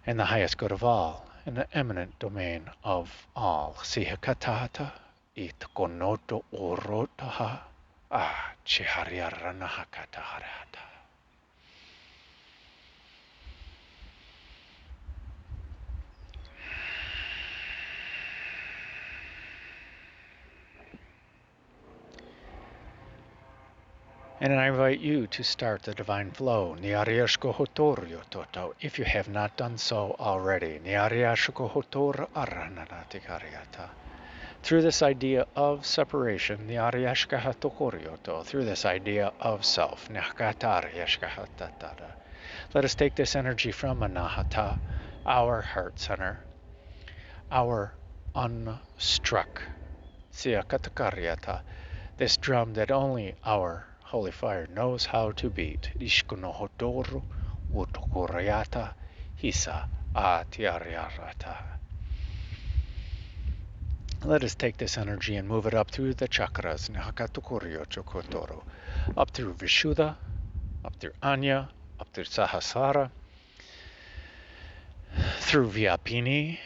and the highest good of all, and the eminent domain of all. Sihakatata itkonoto orotaha chihariaranahakataharata. And I invite you to start the divine flow. If you have not done so already. Through this idea of separation, through this idea of self. Let us take this energy from Anahata, our heart center, our unstruck, this drum that only our holy fire knows how to beat. Let us take this energy and move it up through the chakras, up through Vishuddha, up through Ajna, up through Sahasrara, through Vyapini,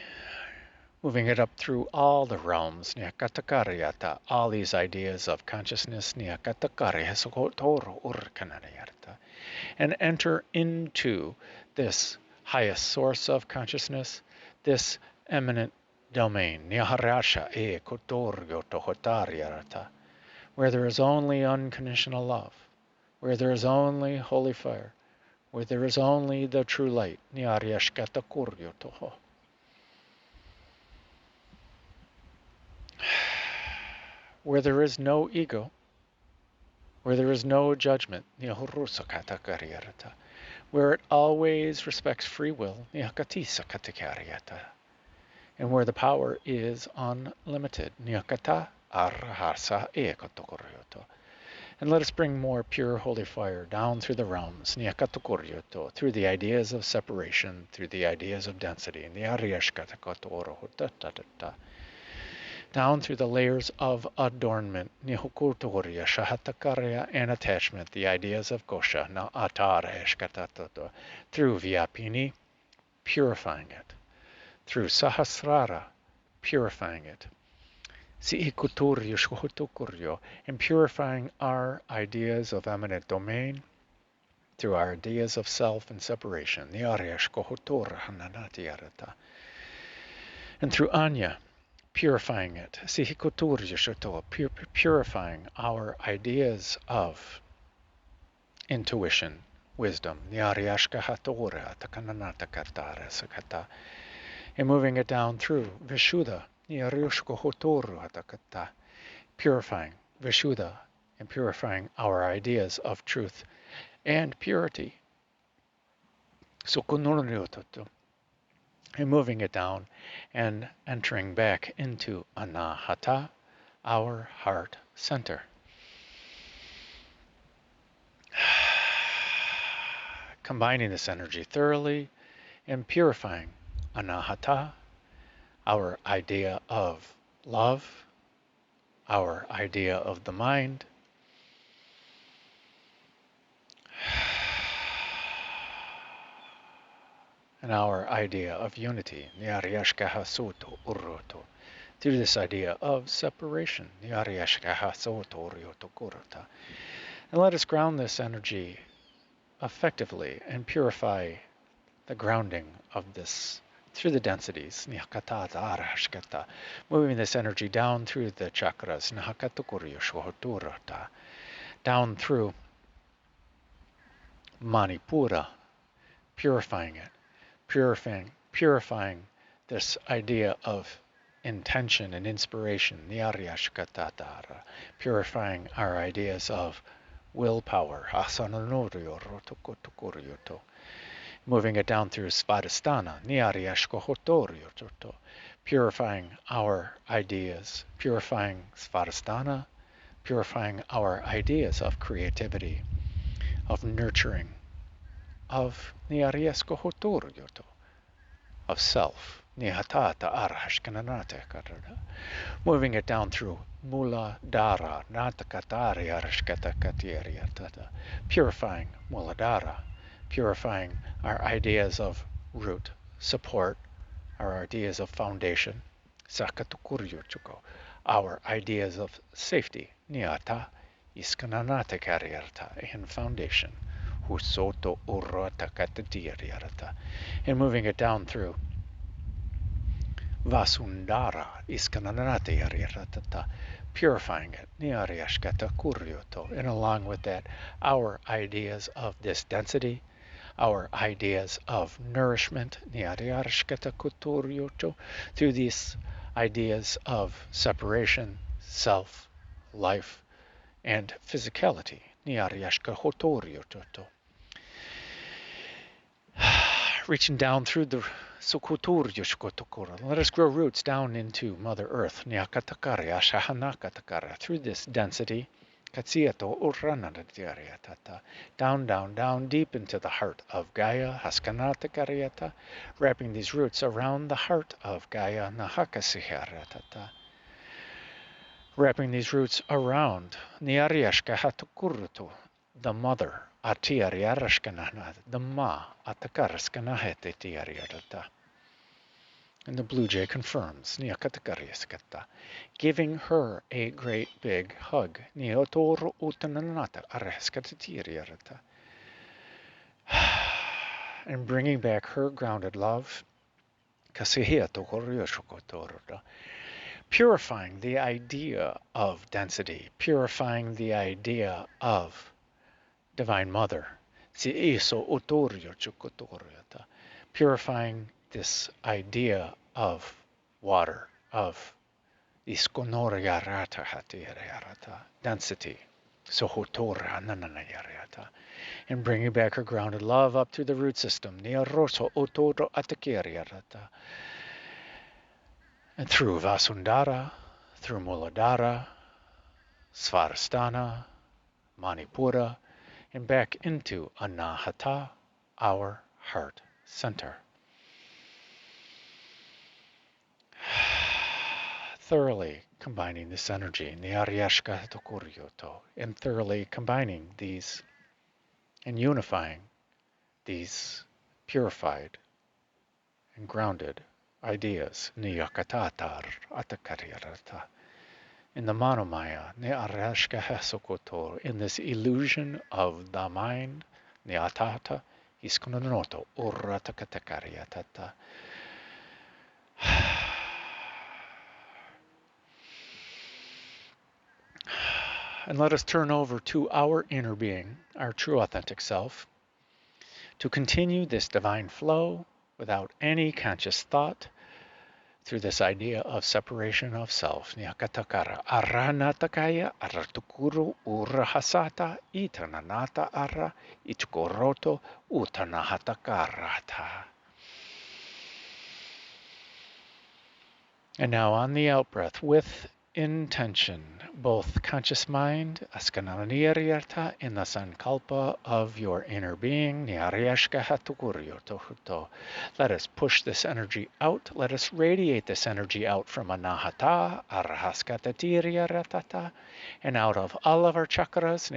moving it up through all the realms, all these ideas of consciousness, and enter into this highest source of consciousness, this eminent domain, where there is only unconditional love, where there is only holy fire, where there is only the true light, where there is no ego, where there is no judgment, where it always respects free will, and where the power is unlimited. And let us bring more pure holy fire down through the realms, through the ideas of separation, through the ideas of density, down through the layers of adornment, and attachment, the ideas of Kosha, through Vyapini, purifying it, through Sahasrara, purifying it, and purifying our ideas of eminent domain, through our ideas of self and separation, and through Ajna, purifying it, purifying our ideas of intuition, wisdom, and moving it down through Vishuddha, purifying Vishuddha, and purifying our ideas of truth and purity, and moving it down and entering back into Anahata, our heart center. Combining this energy thoroughly and purifying Anahata, our idea of love, our idea of the mind, and our idea of unity, through this idea of separation. And let us ground this energy effectively and purify the grounding of this through the densities, moving this energy down through the chakras, down through Manipura, purifying it, purifying this idea of intention and inspiration, Nyariyashkatatara, purifying our ideas of willpower, moving it down through Svadhisthana, purifying our ideas, purifying Svadhisthana, purifying our ideas of creativity, of nurturing, of of self, moving it down through Muladhara, purifying Muladhara, purifying our ideas of root, support, our ideas of foundation, our ideas of safety, Niyata, and foundation, and moving it down through Vasundara, purifying it, and along with that, our ideas of this density, our ideas of nourishment, through these ideas of separation, self, life, and physicality. Reaching down through the let us grow roots down into Mother Earth, through this density, down, deep into the heart of Gaia, wrapping these roots around the heart of Gaia, wrapping these roots around the mother, the ma, and the blue jay confirms, giving her a great big hug, and bringing back her grounded love, purifying the idea of density, purifying the idea of Divine Mother, purifying this idea of water, of density, and bringing back her grounded love up through the root system, and through Vasundhara, through Muladhara, Svadhisthana, Manipura, and back into Anahata, our heart center. Thoroughly combining this energy, and thoroughly combining these and unifying these purified and grounded ideas, in the Manomaya, in this illusion of the mind, and let us turn over to our inner being, our true authentic self, to continue this divine flow without any conscious thought through this idea of separation of self. Aranatakaya aratukuru urahasata itananata ara itukoroto utanahatakarata. And now on the out-breath, with intention, both conscious mind, askananiriyarta, in the sankalpa of your inner being, let us push this energy out, let us radiate this energy out from anahata, arhaskatatiriyarata, and out of all of our chakras,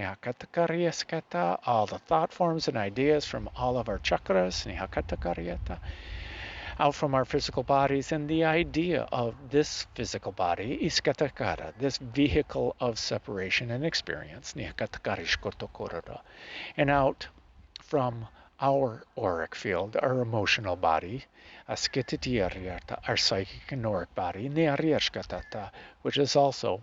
all the thought forms and ideas from all of our chakras, out from our physical bodies, and the idea of this physical body, iskatakara, this vehicle of separation and experience, and out from our auric field, our emotional body, our psychic and auric body, which is also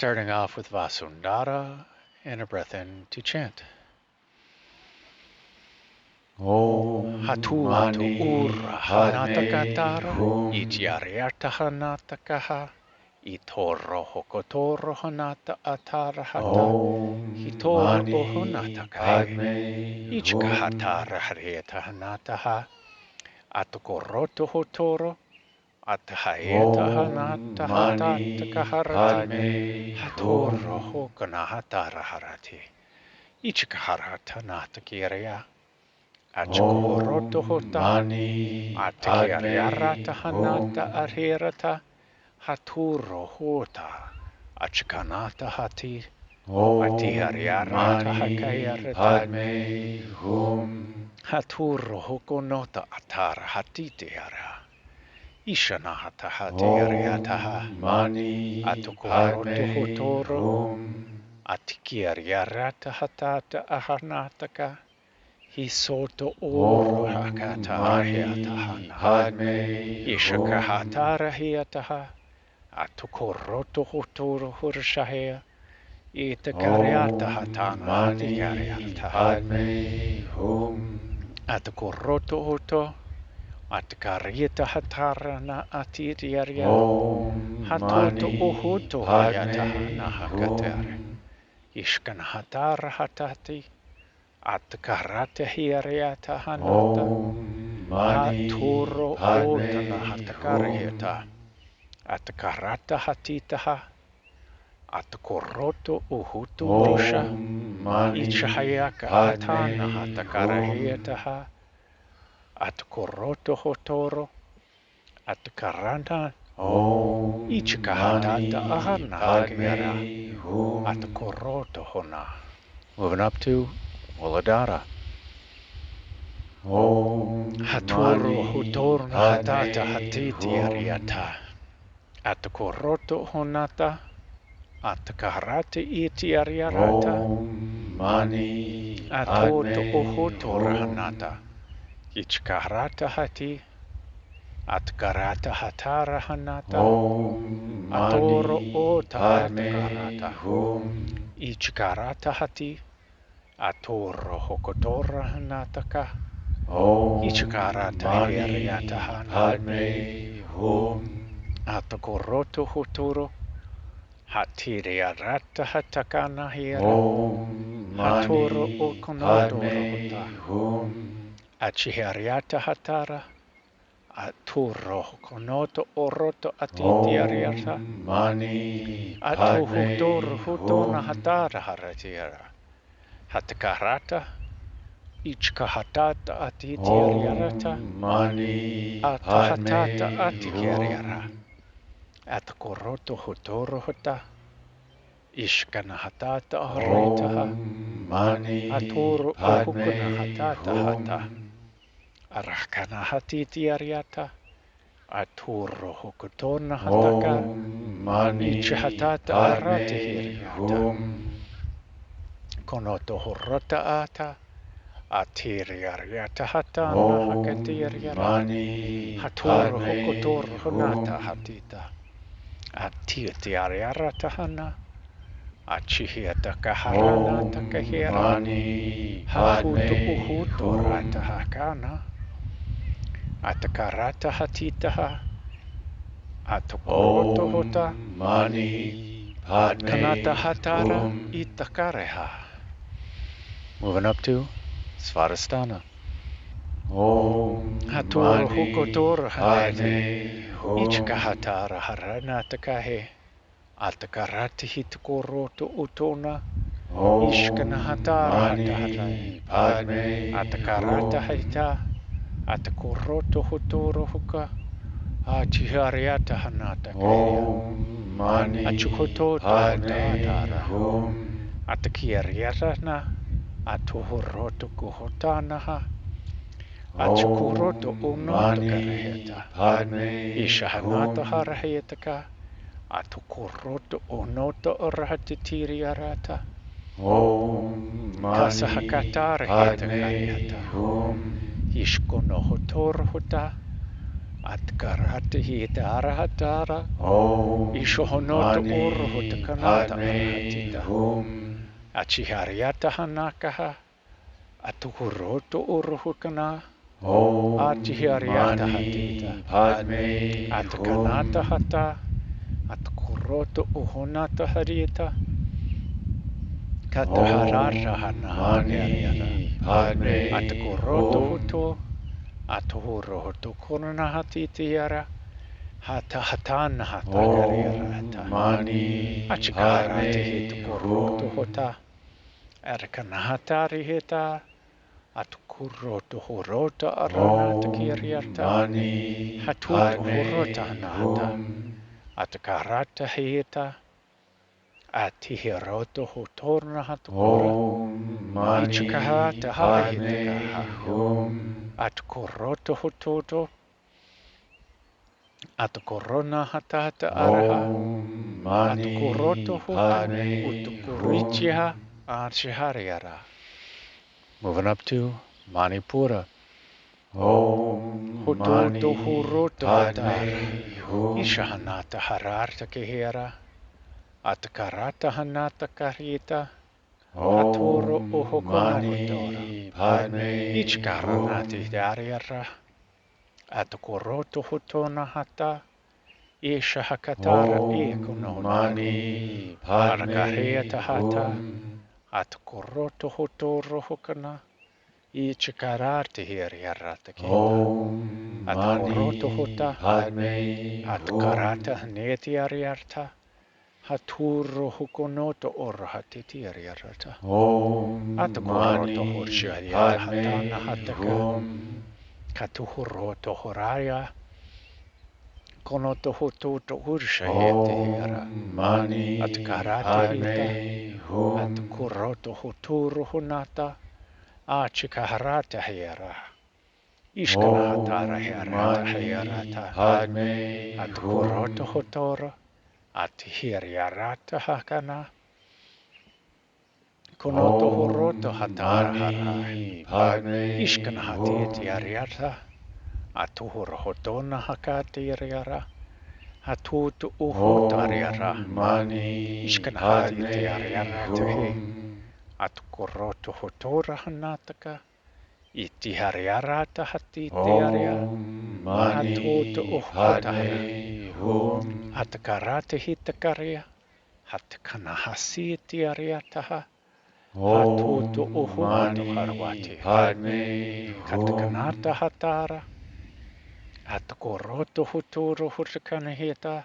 Starting off with Vasundhara and a breath in to chant. Om Hatu ura hanatakatara, Hum ityariata hanatakaha, itoro hokotoro hanata atarahata, Om hitoro ohonatakahe, Padme ichkahatara harieta hanataha, atukoroto hotoro, atahayeta hanata hatatakaharati, hatoro hokanahatara harati, ichkaharata natakirya. Achkoroto hota, atakiarata hanata arherata, haturo hota, achkanata hati, atihariarata hakayarata, haturo hokonota atara hatitiara, ishanahata hatiariataha, atukoroto hotoro, atikiariarata hatata ahanataka, Hisoto oro hakata ahiatahana. Ishakahatara hiataha. Atukoroto hotoro hurshahea. Itakariata hatana hatikariataha. Atukoroto hoto. Atakariata hatarana atiriaria. Hatoto ohoto hayatahana hakatare. Ishkanahatara hatati. Atakarata hiariata hanata, haturo otana hatakariata, atakarata hatitaha, atakoroto uhutu rusha, ichahayaka atana hatakarahiataha, atakoroto hotoro, atakaranta, ichikahatata ahana kayara, atakoroto hona. Moving up to Muladhara. Haturo hutorna hatata hatiti ariata. Atakoroto honata. Atakarate iti ariarata. Atoto ohoto rahanata. Ichkarata hati. Atkarata hatara hanata. Atoro ota atakarata. Ichkarata hati. Atoro hokotora hanataka. Ichikarata heriata haname. Atakoroto hotoro. Hatiriarata hatakana hera. Hatoro okonodoro hota. Achihariata hatara. Aturo hokonoto oroto atitiariata. Atuhutoro hutona hatara haratiara. Hatakarata, ichkahatata atitiariarata, atahatata atikariara, atakoroto hotoro hota, ishkanahatata aritaha, atoro ohukanahatata hata, arakana hatitiariata, atoro hokotona hataka, ichhatata aratihiriata. Konoto horota ata, atiriariata hatana hakatiriara, hatoro hokotoro honata hatita, atitiariara tahana, achihiata kaharana takahera, hahuto uhuto rata hakana, atakarata hatitaha, atokoroto hota, kanata hatara itakareha. Moving up to Svadhisthana. Hatoro hukotoro hanete. Ichkahatara haranatakahe. Atakarati hitkoroto utona. Ishkanahatara hatahatahe. Atakarata haita. Atakoroto hotoro huka. Achihariata hanatakahe. Achukototo hotatara. Atakiariatana. Atuhoroto kuhotanaha. Achukuroto unoto karaheta. Ishahanata harahetaka. Atukuroto unoto orahatitiri arata. Kasahakatara heta karihata. Ishkono hotoro hota. At karate hita arahatara. Om Ishohonoto Mani uruhut kanata Padme arahatita. Hum. Achihariata hanakaha. Atuhuroto uruhukana. Om Achihariata Mani hatita. Padme Atkanata Hum. hata. Atkuroto uhunata harita. Kataharara Om hanahariara. Mani Padme Atkuroto Hum. huto. Atuhuroto kurana hatitiara. Hata hatana hatagariara Om hata. Mani Achikarate hita Padme kuroto Hum. hota. Erkanahatari hita. Atkuroto horota aranata Om kiriarta. Mani Hatuto horota Padme hanata. Hum. Atkarata hita. Atihiroto hotorna hatukura. Om Mani Ichikahata Padme harihitakaha. Hum. Atkoroto hototo. Atkorona hatata araha. Om Mani Atkoroto hoto. Padme Utukurichiha arshihariara. Moving up to Manipura. Om Hototo Mani huroto Padme hatara. Hum. Ishahanata hararta kehera. Atkarata hanata karita. Hatoro Om uhokono hotora. Mani Padme Ichkaranati Hum. dariara. Atkoroto hotona hata. Isha hakatara ekono Om Mani Padme Arakaheta hata. Hum. Atkoroto hotoro hokana. Ichikarate hiriarata kita. Om Atkoroto Mani hota. Padme Atkarata Hum. neti ariarta. Haturo hukonoto orhatiti ariarata. Om Atkoroto Mani horshariata hatana Padme hataka. Hum. Katuhuroto horaya. Konoto hototo urshayete hira. Om Mani Atkarate hita. Padme Hum. Atkoroto hoturo hunata. Achikaharata hira. Ishkanahatara Om hirata Mani hirata. Padme Atkoroto Hum. hotoro. Atihiriarata hakana. Konoto horoto Om hatara hara. Mani Padme Ishkanahati Hum. ariarta. Atuhuro hotona hakati ariara. Hatutu uhut ariara. Om Mani Ishkanahati Padme ariara tehe. Hum. Atukoroto hotora hanataka. Iti hariarata hati aria. Om Hatutu Mani uhutara. Padme Hum. Atakarate hitakaria. Hatkanahasi ariataha. Hatutu Om uhutu Mani harwati. Padme Katkanata Hum. hatara. Atkoroto huturu hurkanahita.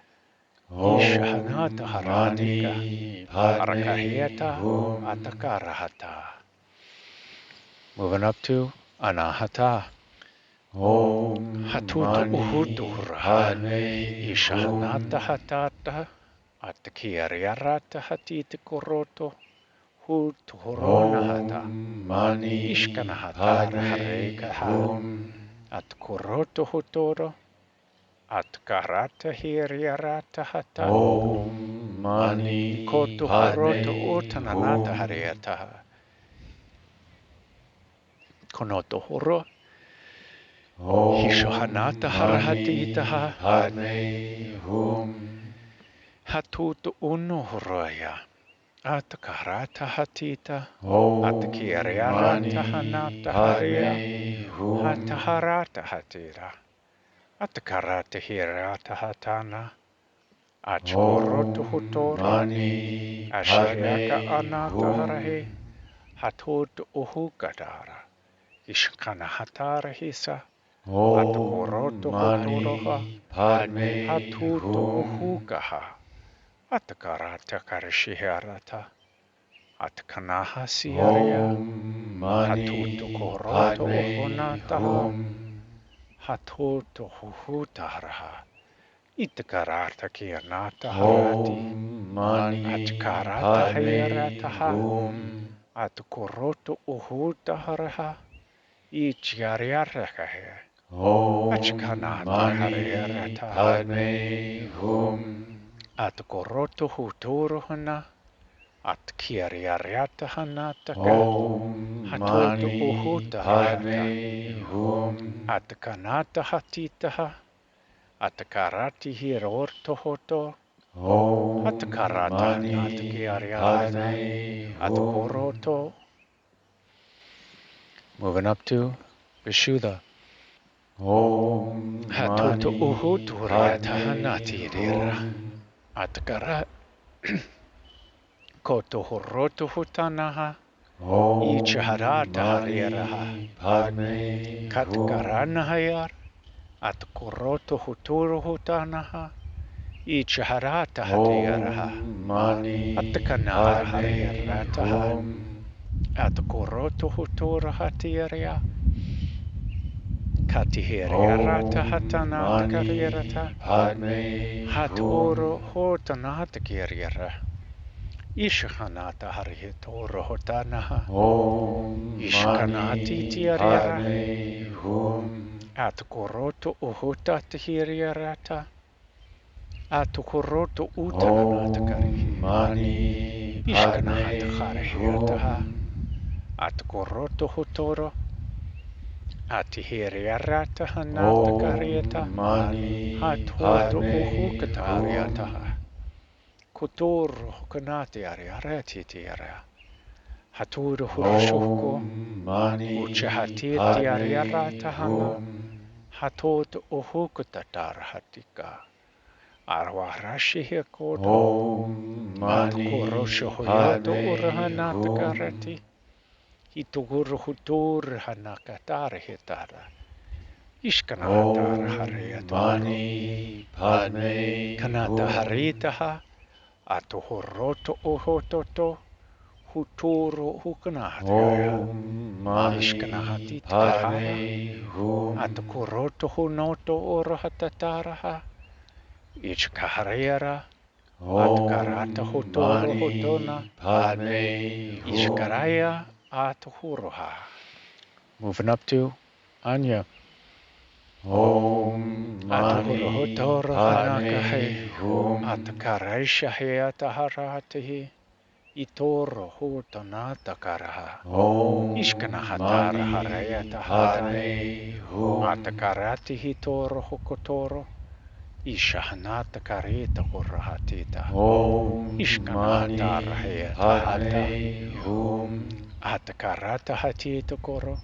Ishahanata Om haratika. Mani Padme Arakaheta. Hum. Atakarahata. Moving up to Anahata. Om Hatutu uhutu Mani huraha. Padme Ishahanata Hum. hatata. Atakiariarata hatita koroto. Hutu horona hata. Om Mani Ishkanahatara Padme harekaha. Hum. Atkoroto hotoro. Atkarata hiriarata hata. Om Mani Koto horoto Padme utananata Hum. hariataha. Konoto horo. Hishohanata Om harahatitaha. Mani Padme Hum. Hatutu uno horoya. Atkarata hatita. Om Atkiriarata Mani hanata haria. Padme Hum. Hataharata hatira. Atkarata hirata hatana. Achkoroto Om hotoro. Mani Ashiheka Padme anata harahe. Hum. Hatoto uhukadara. Ishkana hatara hisa. Om Atkoroto hotoroha. Mani Padme Hatuto Hum. uhukaha. Atkarata karishiharata. Atkanaha siaria. Om Hatuto Mani koroto Padme uhunataha. Hum. Hatoto huhutaraha. Itkarata kianata harati. Om Mani Atkarata Padme hayarataha. Hum. Atkoroto uhutaharaha. Ichiariarakahe. Om Achkanata Mani harayarata. Padme Hum. Atkoroto huturuhana. Atkiariariata hanataka. Om Hatoto Mani uhutahayata. Padme Hum. Atkanata hatitaha. Atakarati hirorto hoto. Om Atakarata Mani nataki ariarata. Padme Hum. Atakoroto. Moving up to Vishuddha. Om Hatoto Mani uhuturiata Padme hanati rira. Hum. Atakara. Koto horoto hutanaha. Om Ichaharata hariraha. Mani Padme Hum. Katkaranahayar. Atakoroto huturu hutanaha. Ichaharata hatiraha. Om Mani Atakanara Padme harirataha. Hum. Atakoroto huturu hatiria. Katihiriarata hatana takarirata. Padme Hatoro hotana hatakiriara. Ishahanata harihitoro hotanaha. Om Ishkanati Mani tiariara. Padme Hum. Atakoroto uhuta tahiriarata. Atakoroto utananata karihi. Om Mani Ishkanahata Padme harihirataha. Hum. Atakoroto hotoro. Atihiriarata hanata karieta. Om Mani Hatoto Padme uhukatariataha. Hum. Kutoro hukanati ariarati tiara. Haturo hurashuko. Om Mani Uchahati Padme tiariaratahana. Hum. Hatoto uhukatatar hatika. Arwarashi hikoto. Om Mani Atukorosho hoyoto Padme urahanata Hum. karati. Hituguru hutur hanakatara hitara. Ishkanatara Om hariyatoro. Mani Padme Kanata Hum. haritaha. Atuhoroto uhototo. Huturo hukanatara. Om Mani Ishkanahati Padme kahara. Hum. Atukoroto hunoto urahatataraha. Ichkahariara. Atakarata Om hutoro Mani hutona. Padme Hum. Ishkaraya atuhuruha. Moving up to Ajna. Om Mani Atuhuruhutoro Padme hanakahe. Hum. Atakarisha he ataharatihi. Itoro hutanata karaha. Om Ishkanahatara Mani harayata Padme Hum. Atakarati hitoro hukotoro. Ishahanata karita hurahatita. Om Ishkanahatara Mani hayata hata. Padme Hum. Atakarata hatita koro.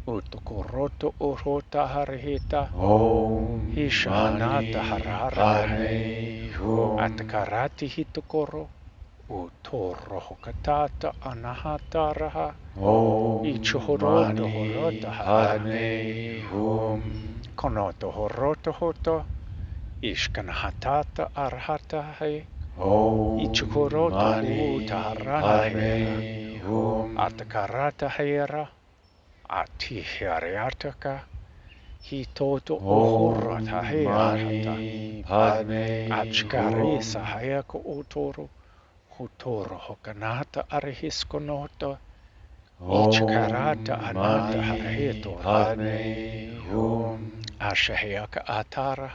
Utukoroto urota harihita. Om Ishahanata Mani hararakahe. Padme Hum. Atakarati hitukoro. Utoro hukatata anahataraha. Om Ichuhoroto Mani horota Padme Hum. Konoto horoto hoto. Ishkanahatata arhatahe. Om Ichukoroto Mani utaharana hera. Padme Hum. Atakarata hera. Atihariataka. Hitoto Om uhurata herahata. Mani Padme Achkari Hum. sahayako utoro. Hutoro hokanata arihiskonoto. Ichkarata Om anata Mani harahetora. Padme Hum. Ashahayaka atara.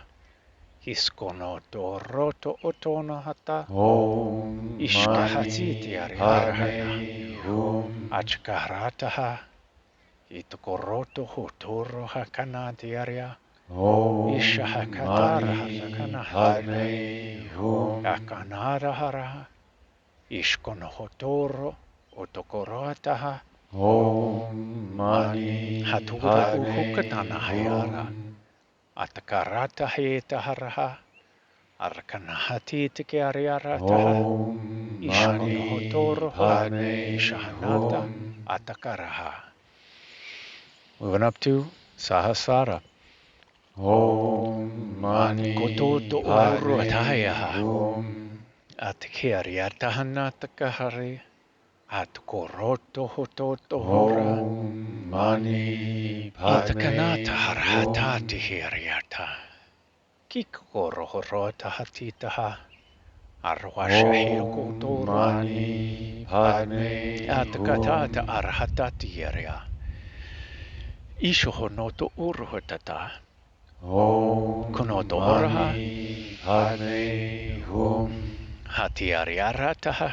Hiskonoto roto otono hata. Om Ishkahatiti Mani ariarahana. Padme Hum. Achkarataha. Itukoroto hutoro hakanati aria. Om Ishahakatara Mani hasakanahara. Padme Hum. Akanara haraha. Ishkono hotoro. Otokoroataha. Om Mani Haturo Padme uhukatana hayara. Hum. Atakarata heta haraha. Arkanahati tike ariarataha. Om Ishkono Mani hotoro. Padme Ishahanata. Hum. Atakaraha. Moving up to Sahasrara. Om Mani Kototo Padme uruatayaha. Hum. Atikariartahana takahari. Atkoroto hototo hura. Om Mani Padme Itakanata harhata Hum. tihiriata. Kikoro horota hatitaha. Arwashahi Om kotoro. Mani Padme Atakatata Hum. arhatati yeria. Ishohonoto uruhotata. Om Konoto oraha. Mani Padme Hum. Hatiariarataha.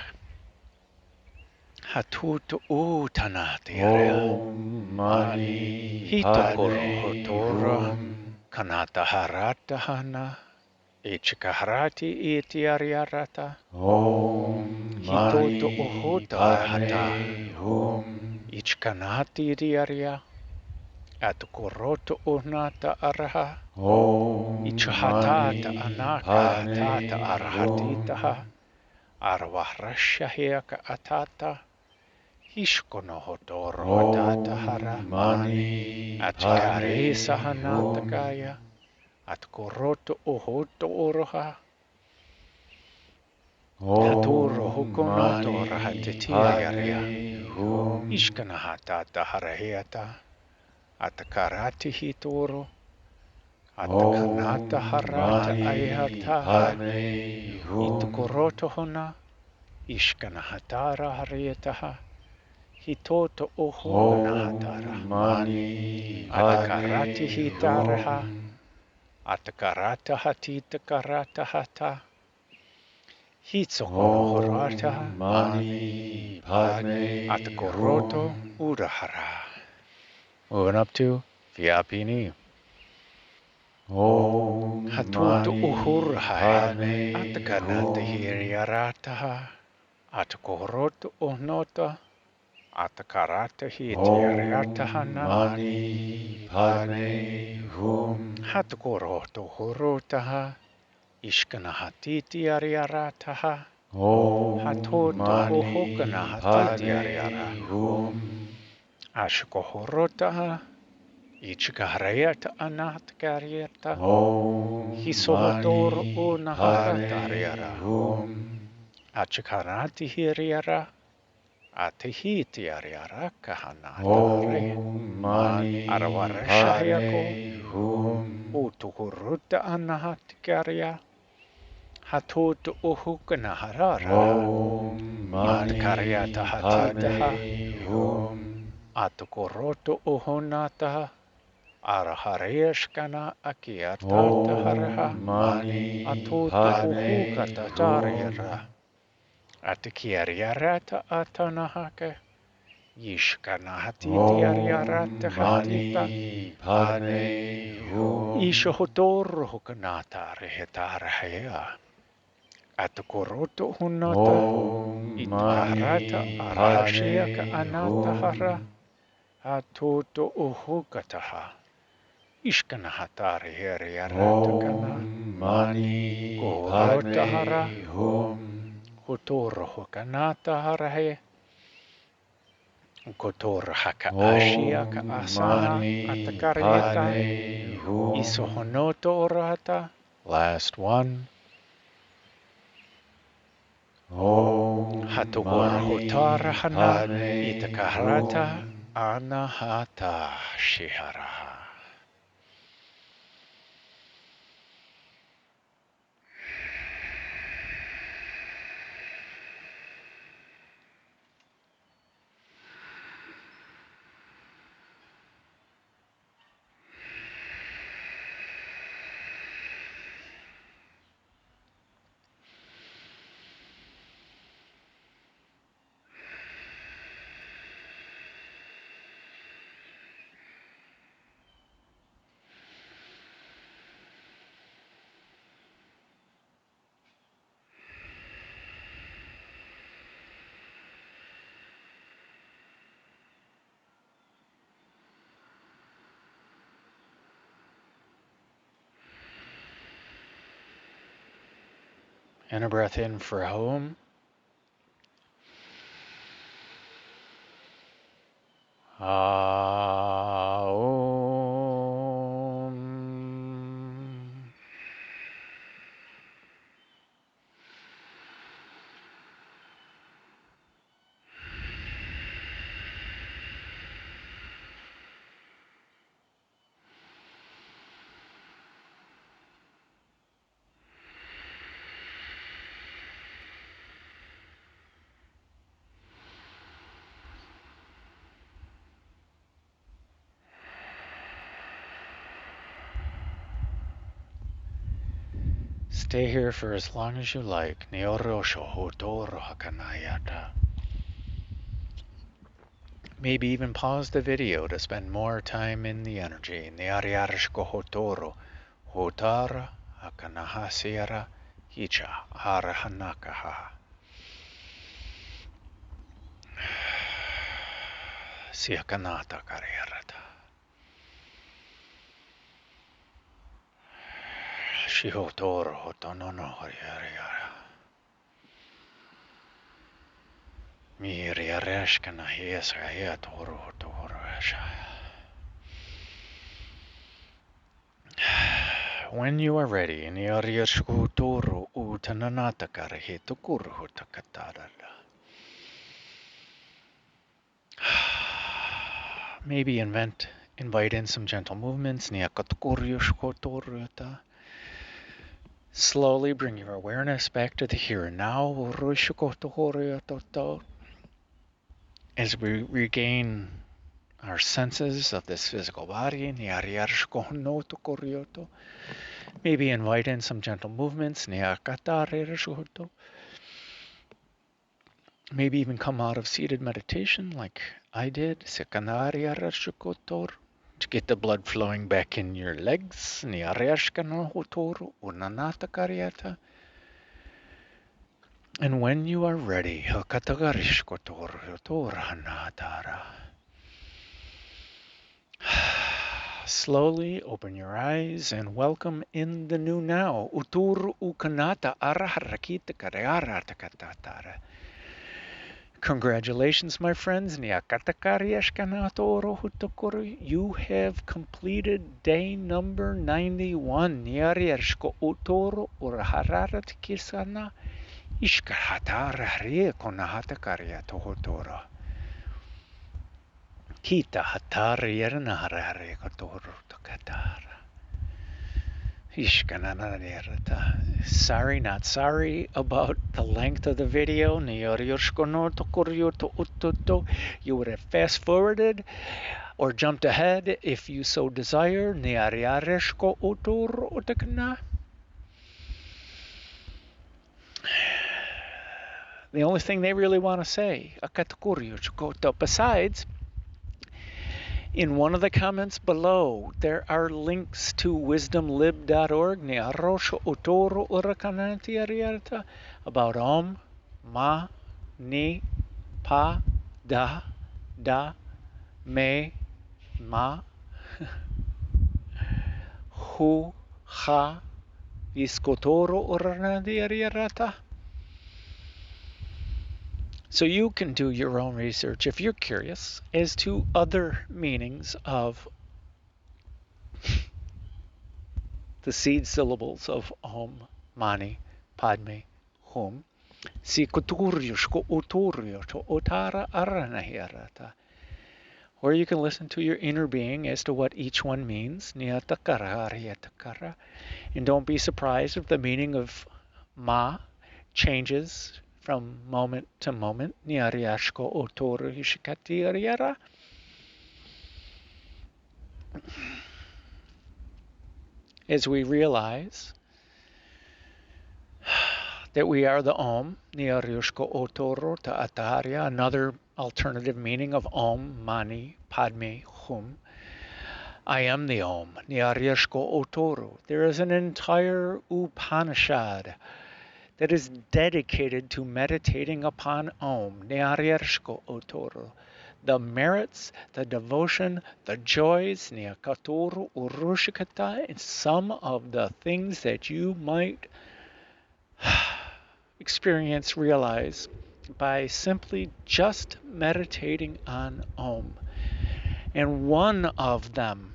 Hatuto utanati yeria. Om Mani Hitokoro Padme hotoro. Hum. Kanata harata hana. Ichikaharati itiariarata. Om Hitoto Mani ohota hata. Padme Hum. Ichkanati iriaria. Atukoroto unata araha. Om Ichahatata Mani anaka hatata Padme arahatitaha. Hum. Arwahrashahiaka atata. Hishkonohotoro hatata hara. Om Mani Atikare Padme Hum. sahanatakaya. Atkoroto ohoto oroha. Haturo Om hukonoto Mani rahatitiaria. Padme Hum. Ishkanahatata haraheata. Atakarati hitoro. Atakanata Om harata Mani ayataha. Padme Hum. Itukoroto hona. Ishkanahatara harietaha. Hitoto ohokanahatara. Om Mani Atakarati Padme hitaraha. Hum. Atakarata hatita karata hata. Hitsokonohorata. Om Mani Padme Atakoroto Hum. udahara. Moving up to Vyapini. Om Hatutu Mani uhurhai. Padme Atakanata Hum. hiriarataha. Atakoroto uhnota. Atakarata Om hitiariatahana. Mani Padme Hum. Hatakoroto horotaha. Ishkanahatiti ariarataha. Om Hatoto Mani uhokanahatiti ariara. Padme Hum. Ashkohorotaha. Ichikaharayata anatkariata. Om Hisohotor Mani unaharatariara. Padme Hum. Achikarati hiriara. Atihiti ariara kahanatare. Om Mani Arawarashayako. Padme Hum. Utuhuruta anahatikaria. Hatutu uhukanaharara. Om Atkariata Mani hatitaha. Padme Hum. Atukoroto uhunataha. Arahareshkana akiatata haraha. Om Mani Atutu Padme uhukatatarira. Hum. Atikiariarata atanahake. Yishkana hatiti ariarata Om hatita. Mani Padme Hum. Ishohotor hukanata rehetarahea. Atukoroto hunata. Om Itaharata Mani arashiaka Padme anatahara. Hum. Atutu uhukataha. Ishkana hatari heriarata kana. Om Mani Korotahara. Padme Hum. Hutoro hukanata harahe. Kotor haka ashiaka Om asana Mani atakariata. Padme Hum. Isohonoto orata. Last one. Om Hatogor hotara Mani hana. Padme Itakarata Hum. anahata shiharaha. And a breath in for home. Aum. Stay here for as long as you like. Neorosho hodoro hakanayata. Maybe even pause the video to spend more time in the energy. Niariarshko hotoro, hotara, akanahasiara, hicha, arahanakaha. Siakanata karierata. Shihotoro hotonono horiariara. Miriareshkana hiesaya toro hotorasha. When you are ready, niariashko toro utananata karahitokuru hotakatara. Maybe invite in some gentle movements. Slowly bring your awareness back to the here and now. As we regain our senses of this physical body. Maybe invite in some gentle movements. Maybe even come out of seated meditation like I did, to get the blood flowing back in your legs. And when you are ready, slowly open your eyes and welcome in the new now. Congratulations, my friends. You have completed day number 91. Sorry, not sorry about the length of the video. You would have fast forwarded or jumped ahead if you so desire. The only thing they really want to say, besides, in one of the comments below, there are links to wisdomlib.org about Om, Ma, Ni, Pa, Da, Da, Me, Ma, Hu, Ha, Viskotoro Uranadiarata. So you can do your own research if you're curious as to other meanings of the seed syllables of Om, Mani, Padme, Hum. Or you can listen to your inner being as to what each one means. And don't be surprised if the meaning of Ma changes from moment to moment. As we realize that we are the Om, another alternative meaning of Om, Mani, Padme, Hum. I am the Om. There is an entire Upanishad that is dedicated to meditating upon Om, the merits, the devotion, the joys, and some of the things that you might experience, realize by simply just meditating on Om. And one of them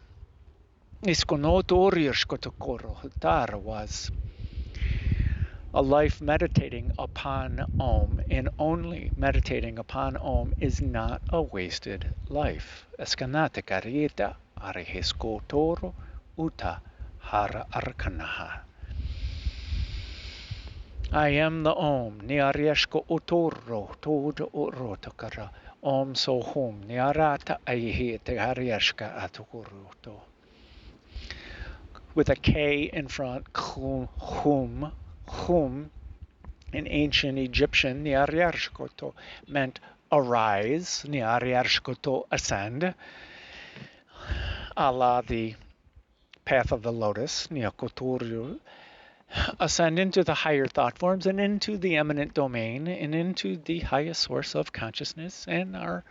was a life meditating upon Om, and only meditating upon Om is not a wasted life. Eskanate karita ariheskotoro uta hara arkanaha. I am the Om, niarieshko otoro todo orotakara. Om so hum, niarata ayihite harieshka atukuruto. With a K in front, hum, in ancient Egyptian, niariashkoto, meant arise, niariarshkoto ascend, a la the path of the lotus, niakotoryu, ascend into the higher thought forms and into the eminent domain and into the highest source of consciousness and our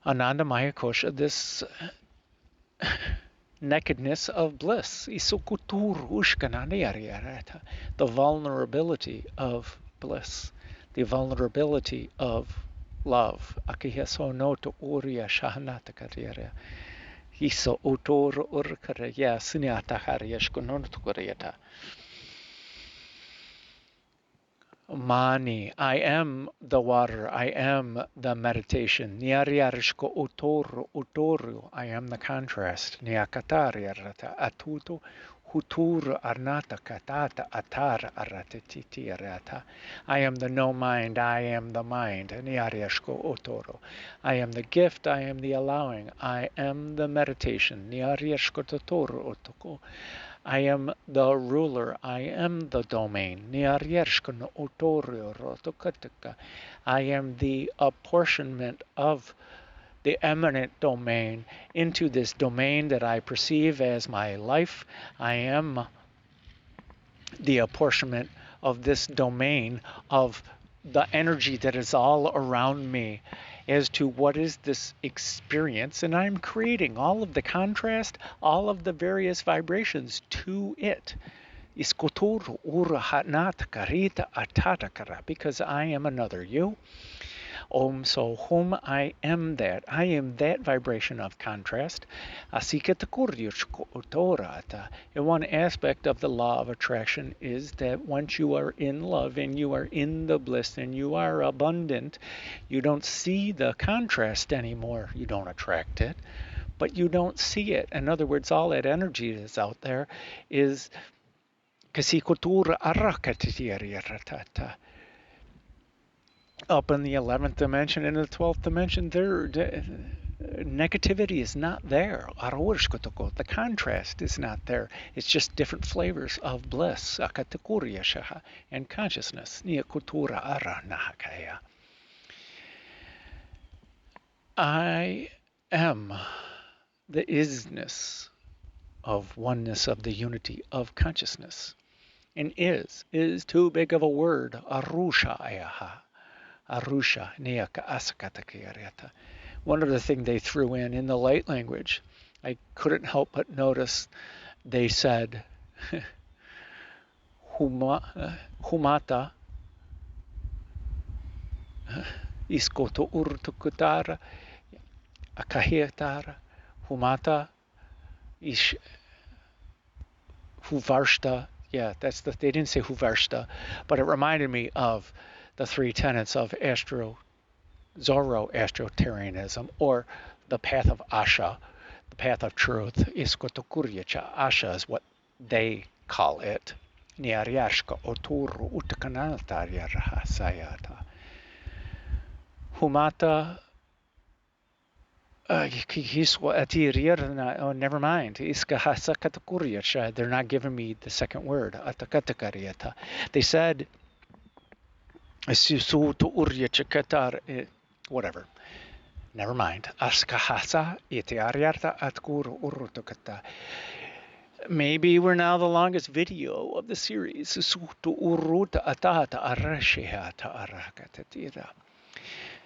Anandamaya Kosha, this nakedness of bliss, the vulnerability of bliss, the vulnerability of love. Mani, I am the water, I am the meditation. Niariarishko utoru, I am the contrast. Niakatariarata atuto, hutur arnata katata atar aratititiarata. I am the no mind, I am the mind. Niariashko otoro. I am the gift, I am the allowing, I am the meditation. Niariashko totoro otoko. I am the ruler, I am the domain. I am the apportionment of the eminent domain into this domain that I perceive as my life. I am the apportionment of this domain of the energy that is all around me as to what is this experience, and I'm creating all of the contrast, all of the various vibrations to it. Because I am another you. So whom I am that vibration of contrast. And one aspect of the law of attraction is that once you are in love and you are in the bliss and you are abundant, you don't see the contrast anymore. You don't attract it, but you don't see it. In other words, all that energy that's out there is up in the 11th dimension and the 12th dimension, negativity is not there. The contrast is not there. It's just different flavors of bliss and consciousness. I am the isness of oneness of the unity of consciousness. And is too big of a word. Arusha Niyaka Asakatakiyareta. One other thing they threw in the light language, I couldn't help but notice they said humata iskoto urtukutara akahietara humata ish huvarshta. Yeah, they didn't say huvarshta, but it reminded me of the three tenets of Zoroastrianism, or the path of Asha, the path of truth. Asha is what they call it. Niariashka oturu utakanaltarya sayata. Humata oh, never mind. They're not giving me the second word. They said whatever. Never mind. Maybe we're now the longest video of the series.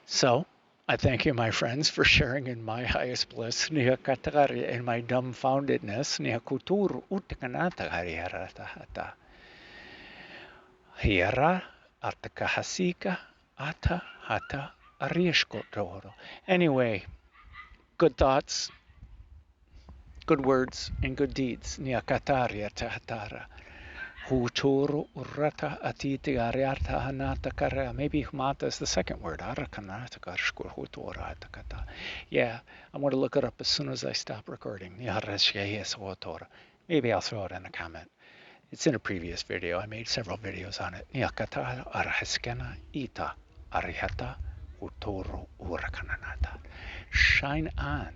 So, I thank you, my friends, for sharing in my highest bliss, in my dumbfoundedness. Hiera atakahasika ata hata arieshkotoro. Anyway, good thoughts, good words, and good deeds. Niakataria tahatara. Huturu urata atiti ariarta hanata kara. Maybe humata is the second word. Arakanata karshkur hutura atakata. Yeah, I'm going to look it up as soon as I stop recording. Maybe I'll throw it in a comment. It's in a previous video. I made several videos on it. Niakata arahaskena ita arihata utoro urakananata. Shine on,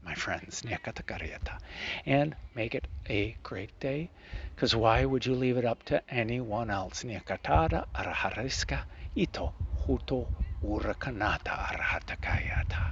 my friends, niakatakariata, and make it a great day. Because why would you leave it up to anyone else? Niakatada arahariska ito huto Urakanata Arahatakayata.